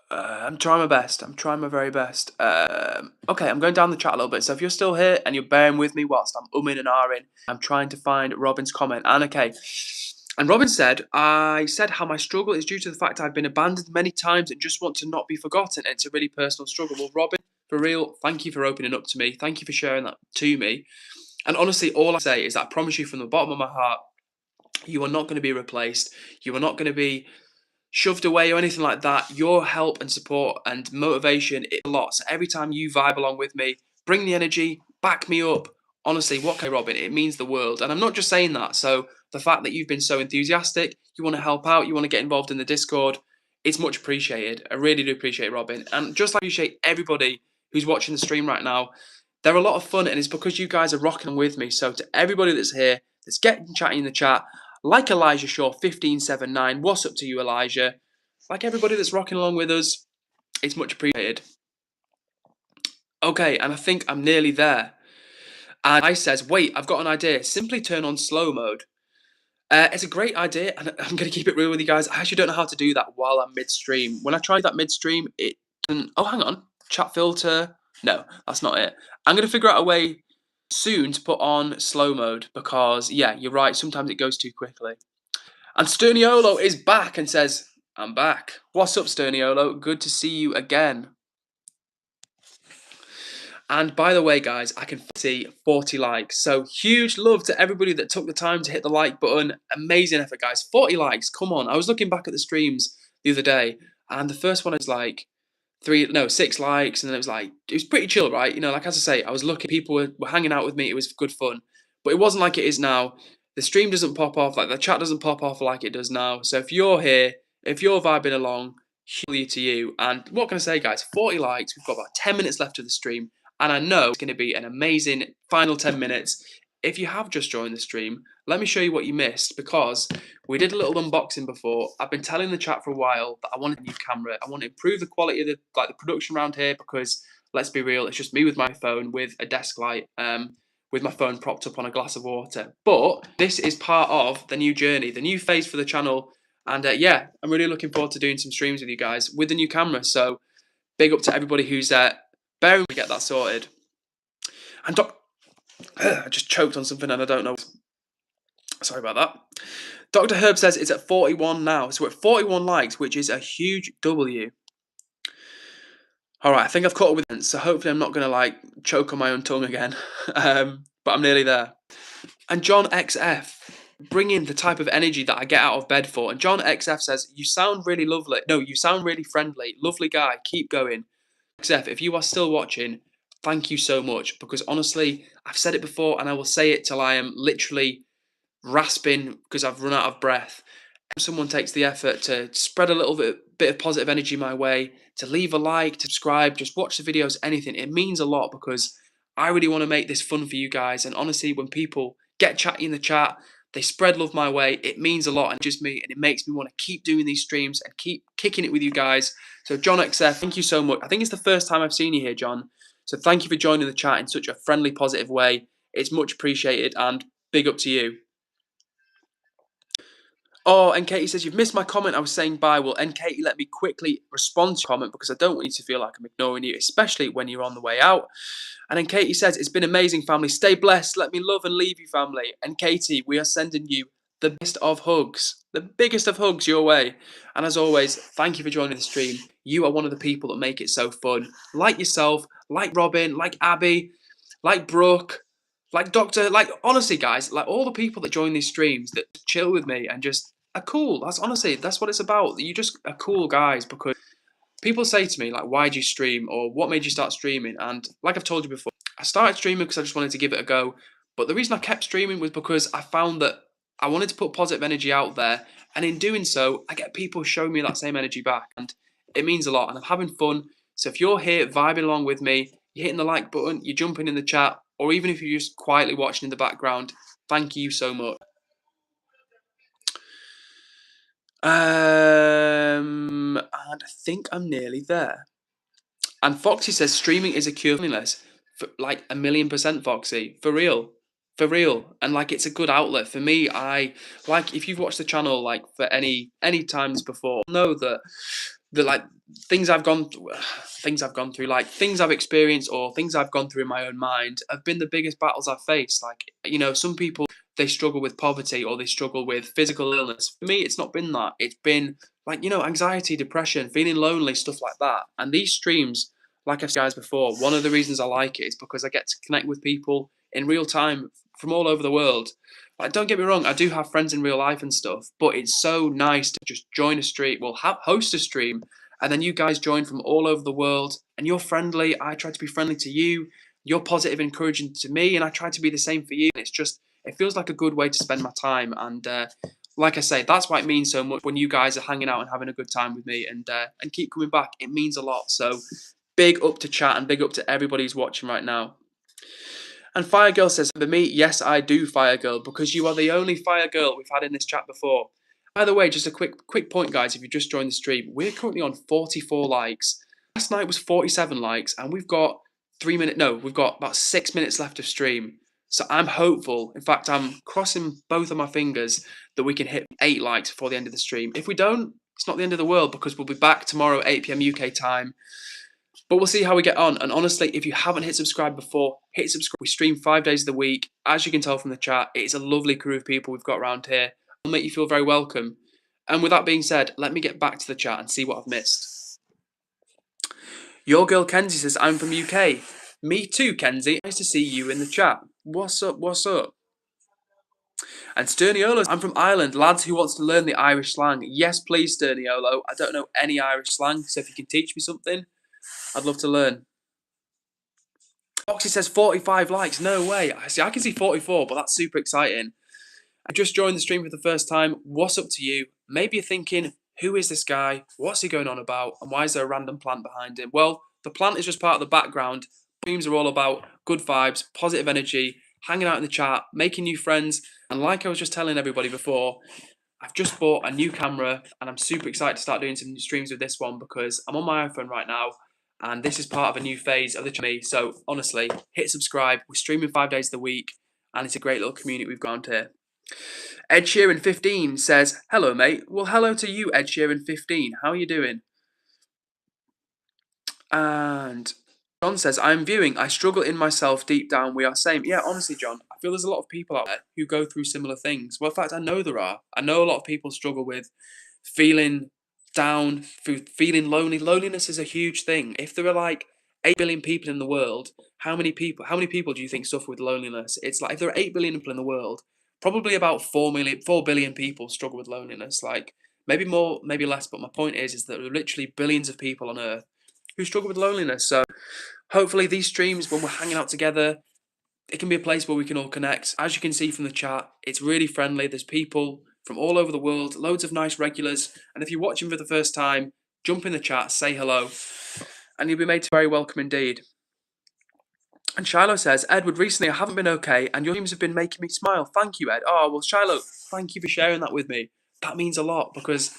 I'm trying my best. I'm trying my very best. Okay, I'm going down the chat a little bit. So if you're still here and you're bearing with me whilst I'm umming and ahhing, I'm trying to find Robin's comment. And okay. And Robin said, I said how my struggle is due to the fact I've been abandoned many times and just want to not be forgotten. And it's a really personal struggle. Well, Robin, for real, thank you for opening up to me. Thank you for sharing that to me. And honestly, all I say is that I promise you from the bottom of my heart, you are not going to be replaced. You are not going to be shoved away or anything like that. Your help and support and motivation is a lot. So every time you vibe along with me, bring the energy, back me up. Honestly, what can I, Robin? It means the world. And I'm not just saying that. So the fact that you've been so enthusiastic, you want to help out, you want to get involved in the Discord, it's much appreciated. I really do appreciate it, Robin. And just like I appreciate everybody who's watching the stream right now, they're a lot of fun and it's because you guys are rocking with me. So to everybody that's here, that's getting chatting in the chat, like Elijah Shaw 1579, what's up to you, Elijah? Like everybody that's rocking along with us, it's much appreciated. Okay, and I think I'm nearly there. And I says, wait, I've got an idea. Simply turn on slow mode. It's a great idea, and I'm going to keep it real with you guys. I actually don't know how to do that while I'm midstream. When I tried that midstream, it didn't. Oh, hang on. Chat filter. No, that's not it. I'm going to figure out a way soon to put on slow mode because, yeah, you're right. Sometimes it goes too quickly. And Sterniolo is back and says, I'm back. What's up, Sterniolo? Good to see you again. And by the way, guys, I can see 40 likes. So huge love to everybody that took the time to hit the like button. Amazing effort, guys. 40 likes. Come on. I was looking back at the streams the other day, and the first one was like 6 likes, and then it was pretty chill, right? You know, like as I say, I was looking, people were hanging out with me. It was good fun. But it wasn't like it is now. The stream doesn't pop off, like the chat doesn't pop off like it does now. So if you're here, if you're vibing along, huge to you. And what can I say, guys? 40 likes. We've got about 10 minutes left of the stream. And I know it's going to be an amazing final 10 minutes. If you have just joined the stream, let me show you what you missed because we did a little unboxing before. I've been telling the chat for a while that I want a new camera. I want to improve the quality of the production around here because let's be real, it's just me with my phone with a desk light, with my phone propped up on a glass of water. But this is part of the new journey, the new phase for the channel. And yeah, I'm really looking forward to doing some streams with you guys with the new camera. So big up to everybody who's bearing to get that sorted. And I just choked on something and I don't know. Sorry about that. Dr. Herb says it's at 41 now. So we're at 41 likes, which is a huge W. All right, I think I've caught up with it. So hopefully I'm not going to choke on my own tongue again. But I'm nearly there. And John XF, bring in the type of energy that I get out of bed for. And John XF says, you sound really lovely. No, you sound really friendly. Lovely guy. Keep going. XF, if you are still watching, thank you so much. Because honestly, I've said it before and I will say it till I am literally rasping because I've run out of breath. If someone takes the effort to spread a little bit of positive energy my way, to leave a like, to subscribe, just watch the videos, anything, it means a lot because I really want to make this fun for you guys. And honestly, when people get chatty in the chat, they spread love my way, it means a lot and just me, and it makes me want to keep doing these streams and keep kicking it with you guys. So John XF, thank you so much. I think it's the first time I've seen you here, John. So thank you for joining the chat in such a friendly, positive way. It's much appreciated and big up to you. Oh, and Katie says, "You've missed my comment. I was saying bye." Well, and Katie, let me quickly respond to your comment because I don't want you to feel like I'm ignoring you, especially when you're on the way out. And then Katie says, "It's been amazing, family. Stay blessed. Let me love and leave you, family." And Katie, we are sending you the biggest of hugs, the biggest of hugs your way. And as always, thank you for joining the stream. You are one of the people that make it so fun. Like yourself, like Robin, like Abby, like Brooke, like Doctor, like honestly, guys, like all the people that join these streams that chill with me and just are cool. That's honestly, that's what it's about. You just are cool guys because people say to me, like, why do you stream or what made you start streaming? And like I've told you before, I started streaming because I just wanted to give it a go. But the reason I kept streaming was because I found that I wanted to put positive energy out there. And in doing so, I get people showing me that same energy back. And it means a lot. And I'm having fun. So if you're here vibing along with me, you're hitting the like button, you're jumping in the chat, or even if you're just quietly watching in the background, thank you so much. And I think I'm nearly there. And Foxy says streaming is a cure for loneliness. For, like 1,000,000%, Foxy. For real. For real. And like it's a good outlet. For me, I like if you've watched the channel like for any times before, know that like things I've gone through, like things I've experienced or things I've gone through in my own mind have been the biggest battles I've faced. Like, you know, some people they struggle with poverty or they struggle with physical illness. For me, it's not been that. It's been like, you know, anxiety, depression, feeling lonely, stuff like that. And these streams, like I've said guys before, one of the reasons I like it is because I get to connect with people in real time from all over the world. Like, don't get me wrong, I do have friends in real life and stuff, but it's so nice to just join a stream, well, host a stream, and then you guys join from all over the world, and you're friendly. I try to be friendly to you. You're positive, encouraging to me, and I try to be the same for you. It's just, it feels like a good way to spend my time, and like I say, that's why it means so much when you guys are hanging out and having a good time with me, and keep coming back. It means a lot. So big up to chat and big up to everybody who's watching right now. And Fire Girl says, for me, yes, I do, Fire Girl, because you are the only Fire Girl we've had in this chat before. By the way, just a quick point, guys, if you just joined the stream, we're currently on 44 likes. Last night was 47 likes, and we've got we've got about 6 minutes left of stream. So I'm hopeful, in fact, I'm crossing both of my fingers that we can hit 8 likes before the end of the stream. If we don't, it's not the end of the world because we'll be back tomorrow at 8 p.m. UK time. But we'll see how we get on. And honestly, if you haven't hit subscribe before, hit subscribe. We stream 5 days of the week. As you can tell from the chat, it's a lovely crew of people we've got around here. It'll make you feel very welcome. And with that being said, let me get back to the chat and see what I've missed. Your girl Kenzie says, I'm from UK. Me too, Kenzie. Nice to see you in the chat. What's up? What's up? And Sterniolo, I'm from Ireland. Lads who wants to learn the Irish slang. Yes, please, Sterniolo. I don't know any Irish slang, so if you can teach me something, I'd love to learn. Foxy says 45 likes. No way. I can see 44, but that's super exciting. I just joined the stream for the first time. What's up to you? Maybe you're thinking, who is this guy? What's he going on about? And why is there a random plant behind him? Well, the plant is just part of the background. Streams are all about good vibes, positive energy, hanging out in the chat, making new friends. And like I was just telling everybody before, I've just bought a new camera and I'm super excited to start doing some streams with this one because I'm on my iPhone right now and this is part of a new phase of the channel. So honestly, hit subscribe. We're streaming 5 days of the week and it's a great little community we've got here. Ed Sheeran 15 says, hello mate. Well, hello to you, Ed Sheeran 15. How are you doing? And John says, I'm viewing. I struggle in myself deep down. We are same. Yeah, honestly, John, I feel there's a lot of people out there who go through similar things. Well, in fact, I know there are. I know a lot of people struggle with feeling down, feeling lonely. Loneliness is a huge thing. If there are like 8 billion people in the world, how many people do you think suffer with loneliness? It's like if there are 8 billion people in the world, probably about 4 billion people struggle with loneliness. Like maybe more, maybe less, but my point is that there are literally billions of people on Earth who struggle with loneliness. So hopefully these streams, when we're hanging out together, it can be a place where we can all connect. As you can see from the chat, it's really friendly. There's people from all over the world, loads of nice regulars. And if you're watching for the first time, jump in the chat, say hello, and you'll be made very welcome indeed. And Shiloh says, Edward, recently I haven't been okay, and your streams have been making me smile. Thank you, Ed. Oh, well, Shiloh, thank you for sharing that with me. That means a lot because,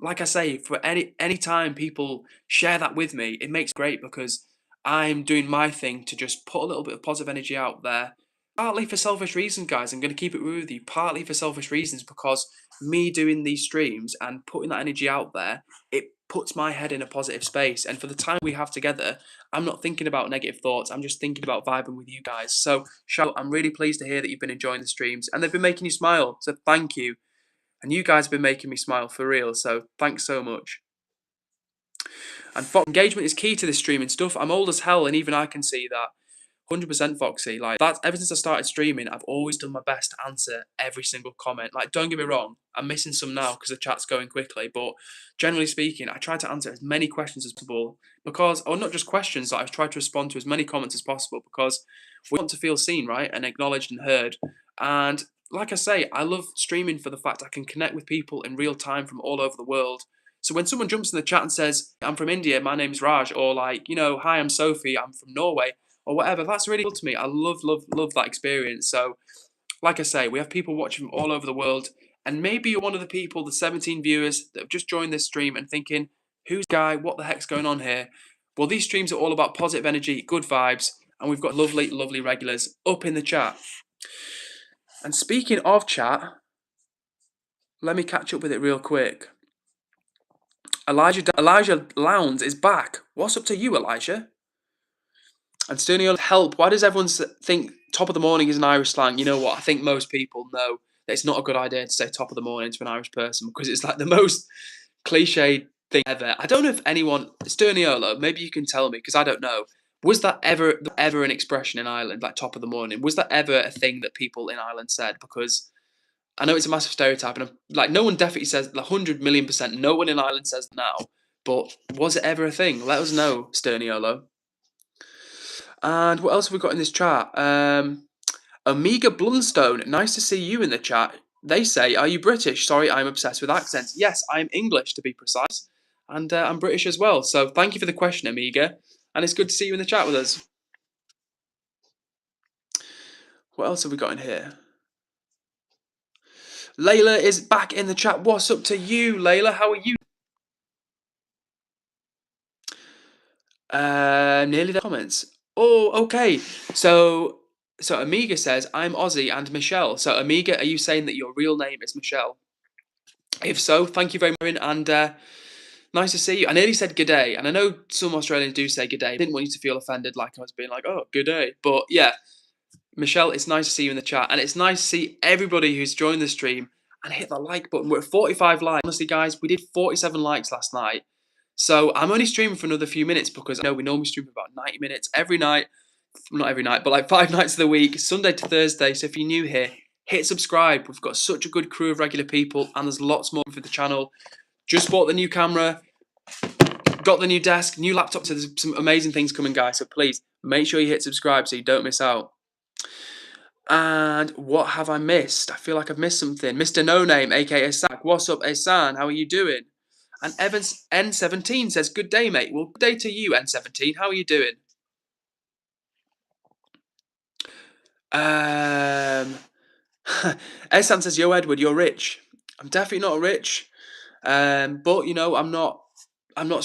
like I say, for any time people share that with me, it makes it great because I'm doing my thing to just put a little bit of positive energy out there. Partly for selfish reasons, guys. I'm going to keep it real with you. Partly for selfish reasons because me doing these streams and putting that energy out there, it puts my head in a positive space. And for the time we have together, I'm not thinking about negative thoughts. I'm just thinking about vibing with you guys. So, Shout, I'm really pleased to hear that you've been enjoying the streams and they've been making you smile. So, thank you. And you guys have been making me smile for real. So, thanks so much. And engagement is key to this streaming stuff. I'm old as hell, and even I can see that. 100% Foxy. Like that, ever since I started streaming, I've always done my best to answer every single comment. Like, don't get me wrong, I'm missing some now because the chat's going quickly. But generally speaking, I try to answer as many questions as possible because, or not just questions, like, I've tried to respond to as many comments as possible because we want to feel seen, right, and acknowledged and heard. And like I say, I love streaming for the fact I can connect with people in real time from all over the world. So when someone jumps in the chat and says, I'm from India, my name's Raj, or like, hi, I'm Sophie, I'm from Norway, or whatever, that's really cool to me. I love that experience. So, like I say, we have people watching from all over the world, and maybe you're one of the people, the 17 viewers that have just joined this stream and thinking, who's the guy? What the heck's going on here? Well, these streams are all about positive energy, good vibes, and we've got lovely regulars up in the chat. And speaking of chat, let me catch up with it real quick. Elijah Lowndes is back. What's up to you, Elijah? And Sternio, help. Why does everyone think top of the morning is an Irish slang? You know what? I think most people know that it's not a good idea to say top of the morning to an Irish person because it's like the most cliched thing ever. I don't know if anyone, Sterniolo, maybe you can tell me because I don't know. Was that ever an expression in Ireland, like top of the morning? Was that ever a thing that people in Ireland said? Because I know it's a massive stereotype, and like no one definitely says 100,000,000%. No one in Ireland says now, but was it ever a thing? Let us know, Sterniolo. And what else have we got in this chat? Omega Blunstone, nice to see you in the chat. They say, are you British? Sorry, I'm obsessed with accents. Yes, I'm English to be precise. And I'm British as well. So thank you for the question, Omega. And it's good to see you in the chat with us. What else have we got in here? Layla is back in the chat. What's up to you, Layla? How are you? Nearly the comments. Oh, okay. So Amiga says, I'm Aussie and Michelle. So Amiga, are you saying that your real name is Michelle? If so, thank you very much, and nice to see you. I nearly said good day, and I know some Australians do say good day. I didn't want you to feel offended like I was being like, oh, good day. But yeah, Michelle, it's nice to see you in the chat, and it's nice to see everybody who's joined the stream and hit the like button. We're at 45 likes. Honestly, guys, we did 47 likes last night. So I'm only streaming for another few minutes because I know we normally stream for about 90 minutes every night. Not every night, but like 5 nights of the week, Sunday to Thursday. So if you're new here, hit subscribe. We've got such a good crew of regular people, and there's lots more for the channel. Just bought the new camera, got the new desk, new laptop. So there's some amazing things coming, guys. So please make sure you hit subscribe so you don't miss out. And what have I missed? I feel like I've missed something. Mr. No Name, aka Sack. What's up, Esan? How are you doing? And Evans N17 says, good day, mate. Well, good day to you, N17. How are you doing? Esan says, yo, Edward, you're rich. I'm definitely not rich. But you know, I'm not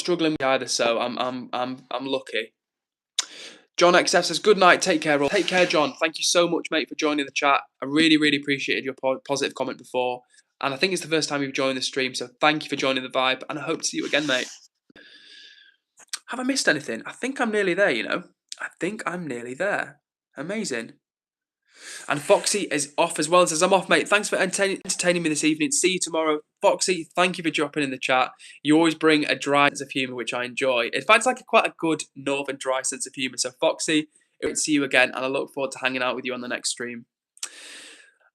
struggling either, so I'm lucky. John XF says, good night, take care, all. Take care, John. Thank you so much, mate, for joining the chat. I really appreciated your positive comment before. And I think it's the first time you've joined the stream, so thank you for joining the vibe, and I hope to see you again, mate. Have I missed anything? I think I'm nearly there, you know. I think I'm nearly there. Amazing. And Foxy is off as well and says, I'm off, mate. Thanks for entertaining me this evening. See you tomorrow. Foxy, thank you for dropping in the chat. You always bring a dry sense of humour, which I enjoy. In fact, it's like quite a good northern dry sense of humour. So Foxy, it will see you again, and I look forward to hanging out with you on the next stream.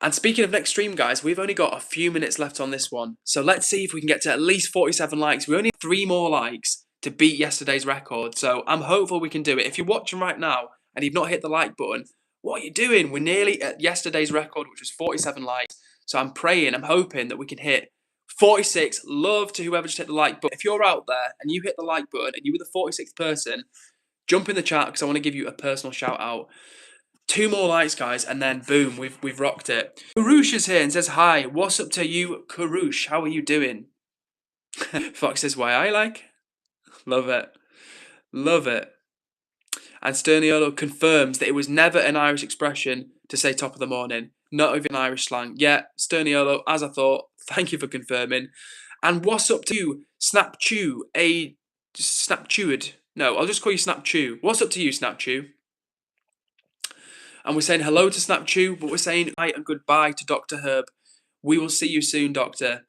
And speaking of next stream, guys, we've only got a few minutes left on this one. So let's see if we can get to at least 47 likes. We only have 3 more likes to beat yesterday's record. So I'm hopeful we can do it. If you're watching right now and you've not hit the like button, what are you doing? We're nearly at yesterday's record, which was 47 likes. So I'm praying, I'm hoping that we can hit 46. Love to whoever just hit the like button. If you're out there and you hit the like button and you were the 46th person, jump in the chat because I want to give you a personal shout out. 2 more likes, guys, and then boom, we've rocked it. Karush is here and says, hi, what's up to you, Karush? How are you doing? Fox says, why I like? Love it. Love it. And Sterniolo confirms that it was never an Irish expression, to say top of the morning. Not even Irish slang. Yeah, Sterniolo, as I thought. Thank you for confirming. And what's up to you, Snapchew? Snapchewed? No, I'll just call you Snapchew. What's up to you, Snapchew? And we're saying hello to Snapchew, but we're saying hi and goodbye to Dr. Herb. We will see you soon, Doctor.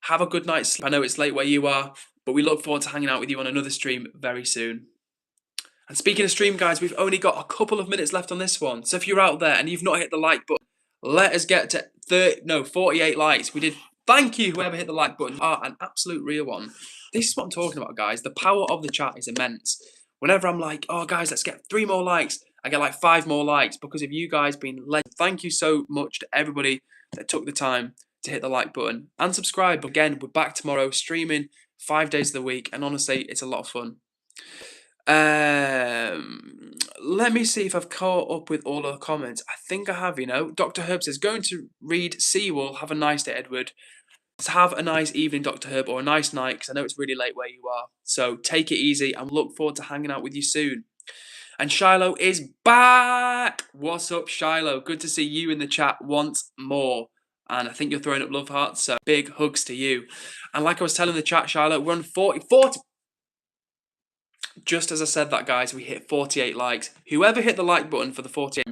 Have a good night's sleep. I know it's late where you are, but we look forward to hanging out with you on another stream very soon. And speaking of stream, guys, we've only got a couple of minutes left on this one. So if you're out there and you've not hit the like button, let us get to 48 likes. We did. Thank you, whoever hit the like button. An absolute real one. This is what I'm talking about, guys. The power of the chat is immense. Whenever I'm like, oh, guys, let's get 3 more likes, I get like 5 more likes because of you guys being led. Thank you so much to everybody that took the time to hit the like button and subscribe. Again, we're back tomorrow streaming 5 days of the week, and honestly, it's a lot of fun. Let me see if I've caught up with all of the comments. I think I have, Dr. Herb says, going to read, see you all. Have a nice day, Edward. Have a nice evening, Dr. Herb, or a nice night, because I know it's really late where you are. So take it easy and look forward to hanging out with you soon. And Shiloh is back! What's up, Shiloh? Good to see you in the chat once more. And I think you're throwing up love hearts, so big hugs to you. And like I was telling the chat, Shiloh, we're on 40. Just as I said that, guys, we hit 48 likes. Whoever hit the like button for the 48,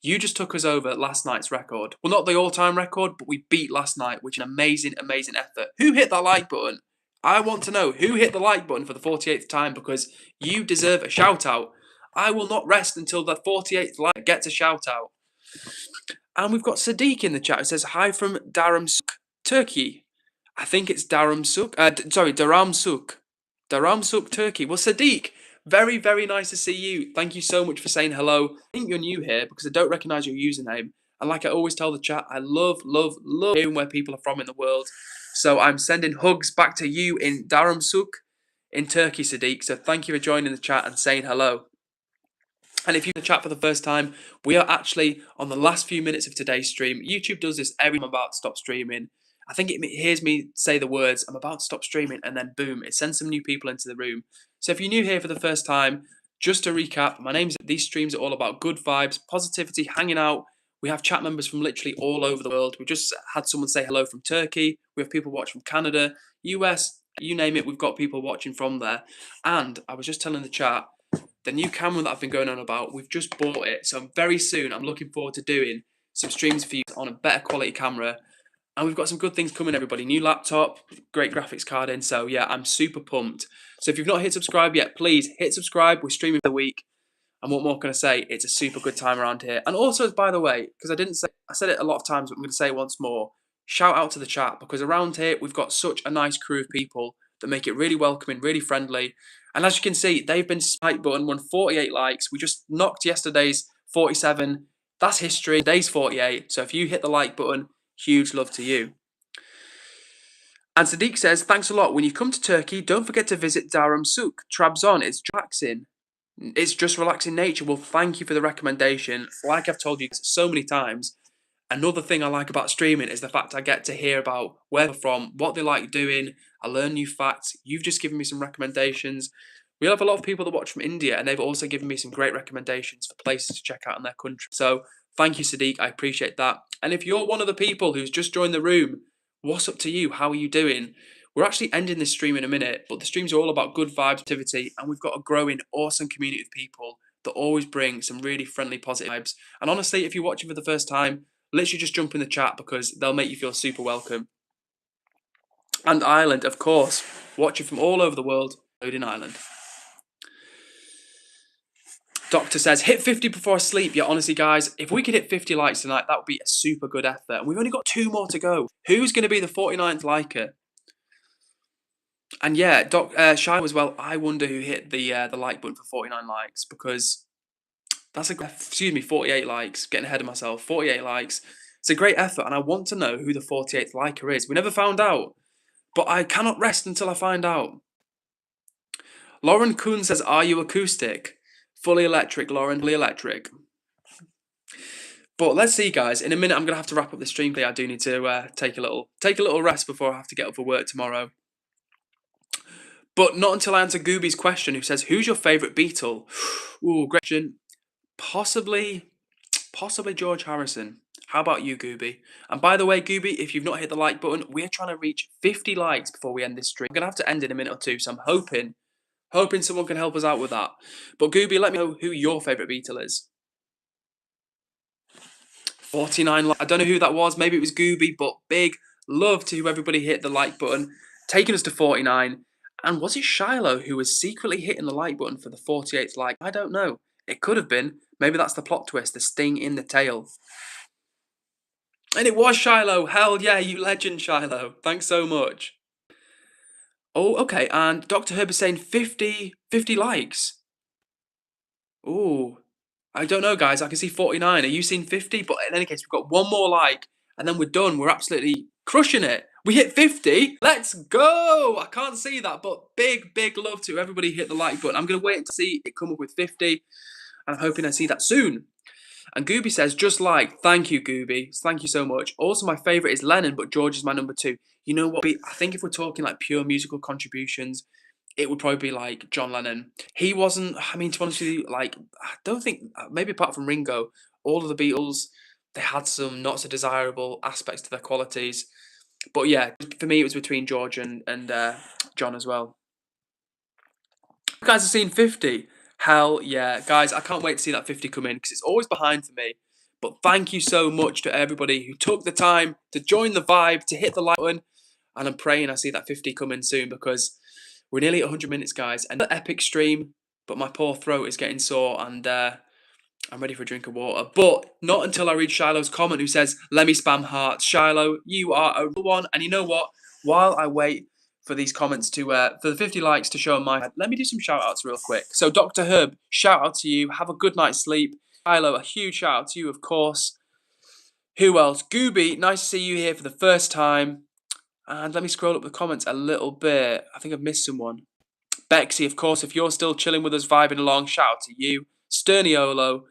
you just took us over last night's record. Well, not the all-time record, but we beat last night, which is an amazing, amazing effort. Who hit that like button? I want to know who hit the like button for the 48th time, because you deserve a shout-out. I will not rest until the 48th like gets a shout-out. And we've got Sadiq in the chat. It says, hi from Dharamsuk, Turkey. I think it's Dharamsuk. Dharamsuk, Turkey. Well, Sadiq, very, very nice to see you. Thank you so much for saying hello. I think you're new here because I don't recognise your username. And like I always tell the chat, I love hearing where people are from in the world. So I'm sending hugs back to you in Dharamsuk in Turkey, Sadiq. So thank you for joining the chat and saying hello. And if you're in the chat for the first time, we are actually on the last few minutes of today's stream. YouTube does this every time I'm about to stop streaming. I think it hears me say the words, I'm about to stop streaming, and then boom, it sends some new people into the room. So if you're new here for the first time, just to recap, these streams are all about good vibes, positivity, hanging out. We have chat members from literally all over the world. We just had someone say hello from Turkey. We have people watching from Canada, US, you name it, we've got people watching from there. And I was just telling the chat, the new camera that I've been going on about, we've just bought it. So very soon, I'm looking forward to doing some streams for you on a better quality camera. And we've got some good things coming, everybody. New laptop, great graphics card in. So yeah, I'm super pumped. So if you've not hit subscribe yet, please hit subscribe. We're streaming for the week. And what more can I say? It's a super good time around here. And also, by the way, because I said it a lot of times, but I'm going to say it once more. Shout out to the chat, because around here, we've got such a nice crew of people that make it really welcoming, really friendly. And as you can see, they've been like button, won 48 likes. We just knocked yesterday's 47. That's history. Today's 48. So if you hit the like button, huge love to you. And Sadiq says, thanks a lot. When you come to Turkey, don't forget to visit Dharamsuk, Trabzon. It's relaxing. It's just relaxing nature. Well, thank you for the recommendation. Like I've told you so many times, another thing I like about streaming is the fact I get to hear about where they're from, what they like doing. I learn new facts. You've just given me some recommendations. We have a lot of people that watch from India, and they've also given me some great recommendations for places to check out in their country. So thank you, Sadiq. I appreciate that. And if you're one of the people who's just joined the room, what's up to you? How are you doing? We're actually ending this stream in a minute, but the streams are all about good vibes, activity, and we've got a growing, awesome community of people that always bring some really friendly, positive vibes. And honestly, if you're watching for the first time, literally just jump in the chat because they'll make you feel super welcome. And Ireland, of course, watching from all over the world, including Ireland. Doctor says, hit 50 before I sleep. Yeah, honestly, guys, if we could hit 50 likes tonight, that would be a super good effort. And we've only got 2 more to go. Who's going to be the 49th liker? And yeah, Shy as well. I wonder who hit the like button for 49 likes, because that's 48 likes. Getting ahead of myself. 48 likes. It's a great effort, and I want to know who the 48th liker is. We never found out, but I cannot rest until I find out. Lauren Kuhn says, "Are you acoustic?" Fully electric, Lauren. Fully electric. But let's see, guys. In a minute, I'm gonna have to wrap up the stream. I do need to take a little rest before I have to get up for work tomorrow. But not until I answer Gooby's question, who says, who's your favourite Beatle? Ooh, great question. Possibly Possibly George Harrison. How about you, Gooby? And by the way, Gooby, if you've not hit the like button, we're trying to reach 50 likes before we end this stream. We're gonna have to end in a minute or two, so I'm hoping someone can help us out with that. But Gooby, let me know who your favourite Beatle is. 49 likes. I don't know who that was. Maybe it was Gooby, but big love to who everybody hit the like button, taking us to 49. And was it Shiloh who was secretly hitting the like button for the 48th like? I don't know. It could have been. Maybe that's the plot twist, the sting in the tail. And it was Shiloh. Hell yeah, you legend, Shiloh. Thanks so much. Oh, okay. And Dr. Herb is saying 50 likes. Ooh. I don't know, guys. I can see 49. Are you seeing 50? But in any case, we've got one more like, and then we're done. We're absolutely crushing it. We hit 50. Let's go. I can't see that, but big love to everybody hit the like button. I'm going to wait to see it come up with 50, and I'm hoping I see that soon. And Gooby says, just like, thank you, Gooby. Thank you so much. Also, my favourite is Lennon, but George is my number 2. You know what? I think if we're talking like pure musical contributions, it would probably be like John Lennon. He wasn't, I mean, to be honest with you, like, I don't think, maybe apart from Ringo, all of the Beatles, they had some not so desirable aspects to their qualities. But yeah, for me, it was between George and John as well. You guys have seen 50. Hell yeah. Guys, I can't wait to see that 50 come in because it's always behind for me. But thank you so much to everybody who took the time to join the vibe, to hit the like button. And I'm praying I see that 50 come in soon because we're nearly at 100 minutes, guys. Another epic stream, but my poor throat is getting sore and I'm ready for a drink of water. But not until I read Shiloh's comment who says, let me spam hearts. Shiloh, you are a real one. And you know what? While I wait for these comments to, for the 50 likes to show my head, let me do some shout outs real quick. So Dr. Herb, shout out to you. Have a good night's sleep. Shiloh, a huge shout out to you, of course. Who else? Gooby, nice to see you here for the first time. And let me scroll up the comments a little bit. I think I've missed someone. Bexy, of course, if you're still chilling with us, vibing along, shout out to you. Sterniolo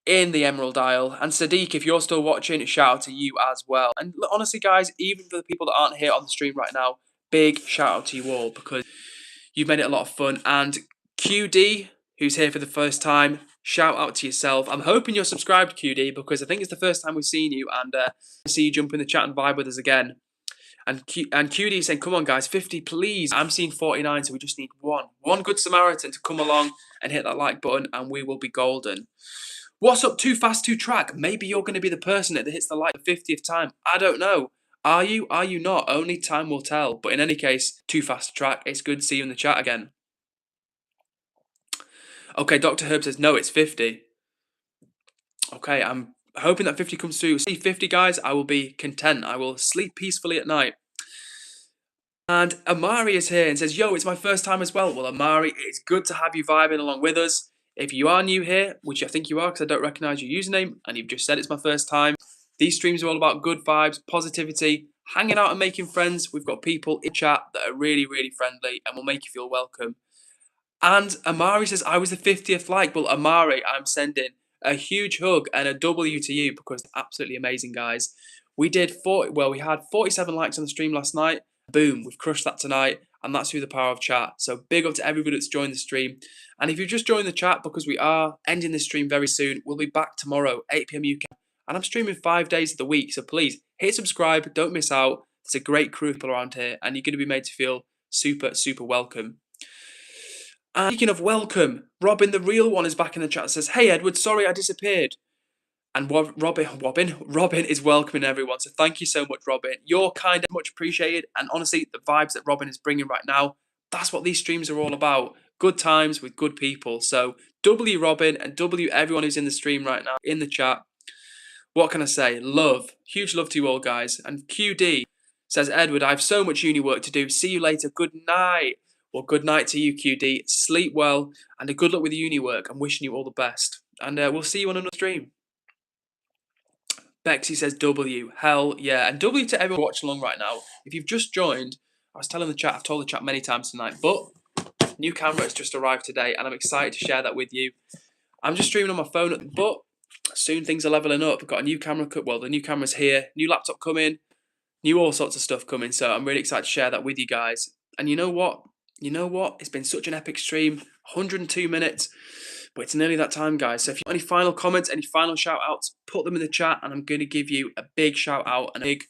in the Emerald Isle. And Sadiq, if you're still watching, shout out to you as well. And honestly, guys, even for the people that aren't here on the stream right now, big shout out to you all because you've made it a lot of fun. And QD, who's here for the first time, shout out to yourself. I'm hoping you're subscribed, QD, because I think it's the first time we've seen you and see you jump in the chat and vibe with us again. And QD saying, come on, guys, 50, please. I'm seeing 49, so we just need one good Samaritan to come along and hit that like button, and we will be golden. What's up, Too Fast to Track? Maybe you're going to be the person that hits the like the 50th time. I don't know. Are you? Are you not? Only time will tell. But in any case, Too Fast to Track. It's good to see you in the chat again. Okay, Dr. Herb says, no, it's 50. Okay, I'm hoping that 50 comes through. See 50, guys, I will be content. I will sleep peacefully at night. And Amari is here and says, yo, it's my first time as well. Well, Amari, it's good to have you vibing along with us. If you are new here, which I think you are because I don't recognize your username, and you've just said it's my first time, these streams are all about good vibes, positivity, hanging out and making friends. We've got people in chat that are really friendly and will make you feel welcome. And Amari says, I was the 50th like. Well, Amari, I'm sending a huge hug and a W to you because it's absolutely amazing, guys. We had 47 likes on the stream last night. Boom, we've crushed that tonight, and that's through the power of chat. So big up to everybody that's joined the stream. And if you've just joined the chat, because we are ending this stream very soon, we'll be back tomorrow, 8 PM UK. And I'm streaming 5 days of the week, so please hit subscribe, don't miss out. There's a great crew of people around here, and you're going to be made to feel super welcome. And speaking of welcome, Robin, the real one, is back in the chat. Says, hey, Edward, sorry I disappeared. And Robin is welcoming everyone. So thank you so much, Robin. You're kind of much appreciated. And honestly, the vibes that Robin is bringing right now, that's what these streams are all about. Good times with good people. So W Robin and W everyone who's in the stream right now, in the chat. What can I say? Love. Huge love to you all, guys. And QD says, Edward, I have so much uni work to do. See you later. Good night. Well, good night to you, QD. Sleep well and a good luck with the uni work. I'm wishing you all the best. And we'll see you on another stream. Bexy says W. Hell yeah. And W to everyone watching along right now. If you've just joined, I was telling the chat, I've told the chat many times tonight, but new camera has just arrived today and I'm excited to share that with you. I'm just streaming on my phone, but soon things are leveling up. I've got a new camera, well, the new camera's here, new laptop coming, new all sorts of stuff coming. So I'm really excited to share that with you guys. And you know what? It's been such an epic stream, 102 minutes. But it's nearly that time, guys. So if you have any final comments, any final shout outs, put them in the chat and I'm going to give you a big shout out and a big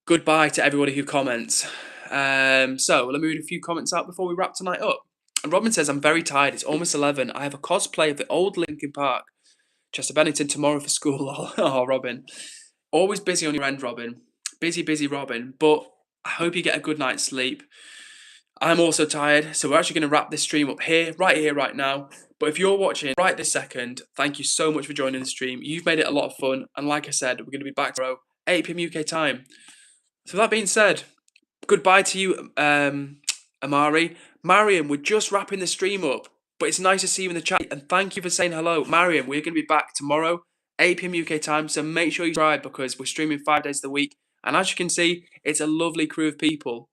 goodbye to everybody who comments. So let me read a few comments out before we wrap tonight up. And Robin says, I'm very tired. It's almost 11. I have a cosplay of the old Linkin Park, Chester Bennington, tomorrow for school. Oh, Robin. Always busy on your end, Robin. Busy, Robin. But I hope you get a good night's sleep. I'm also tired, so we're actually going to wrap this stream up here, right now. But if you're watching right this second, thank you so much for joining the stream. You've made it a lot of fun. And like I said, we're going to be back tomorrow, 8 p.m. UK time. So that being said, goodbye to you, Amari. Mariam, we're just wrapping the stream up, but it's nice to see you in the chat. And thank you for saying hello. Mariam, we're going to be back tomorrow, 8 p.m. UK time. So make sure you subscribe because we're streaming 5 days of the week. And as you can see, it's a lovely crew of people.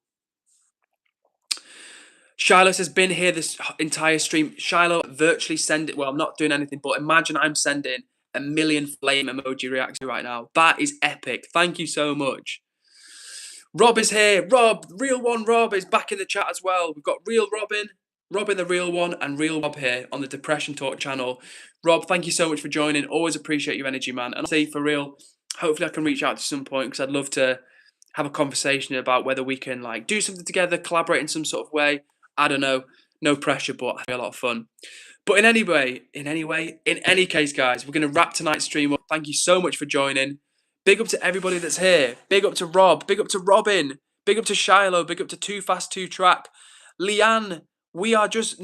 Shiloh has been here this entire stream. Shiloh, virtually send it. Well, I'm not doing anything, but imagine I'm sending 1 million flame emoji reactions right now. That is epic. Thank you so much. Rob is here. Rob, real one Rob is back in the chat as well. We've got real Robin the real one, and real Rob here on the Depression Talk channel. Rob, thank you so much for joining. Always appreciate your energy, man. And I'll say for real, hopefully I can reach out to some point because I'd love to have a conversation about whether we can like do something together, collaborate in some sort of way. I don't know. No pressure, but I feel a lot of fun. But in any case, guys, we're going to wrap tonight's stream up. Thank you so much for joining. Big up to everybody that's here. Big up to Rob. Big up to Robin. Big up to Shiloh. Big up to Too Fast 2 Track. Leanne, we're just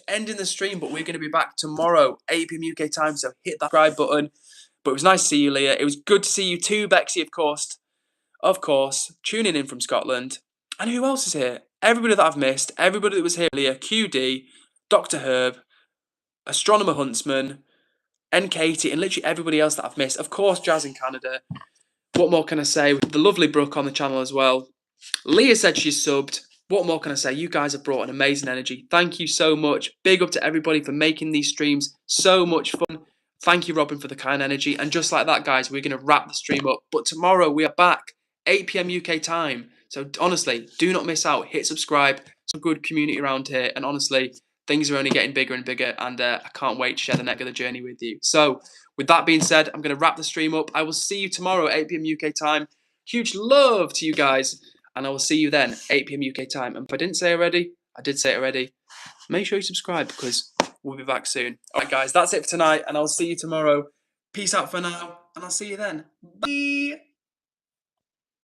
ending the stream, but we're going to be back tomorrow, 8 p.m. UK time, so hit that subscribe button. But it was nice to see you, Leah. It was good to see you too, Bexy, of course, tuning in from Scotland. And who else is here? Everybody that I've missed, everybody that was here, Leah, QD, Dr. Herb, Astronomer Huntsman, and Katie, and literally everybody else that I've missed. Of course, Jazz in Canada. What more can I say? The lovely Brooke on the channel as well. Leah said she's subbed. What more can I say? You guys have brought an amazing energy. Thank you so much. Big up to everybody for making these streams so much fun. Thank you, Robin, for the kind energy. And just like that, guys, we're going to wrap the stream up. But tomorrow we are back, 8 p.m. UK time. So honestly, do not miss out. Hit subscribe. Some good community around here. And honestly, things are only getting bigger and bigger. And I can't wait to share the next of the journey with you. So with that being said, I'm going to wrap the stream up. I will see you tomorrow, 8 p.m. UK time. Huge love to you guys. And I will see you then, 8 p.m. UK time. And if I didn't say it already, I did say it already. Make sure you subscribe because we'll be back soon. All right, guys, that's it for tonight. And I'll see you tomorrow. Peace out for now. And I'll see you then. Bye.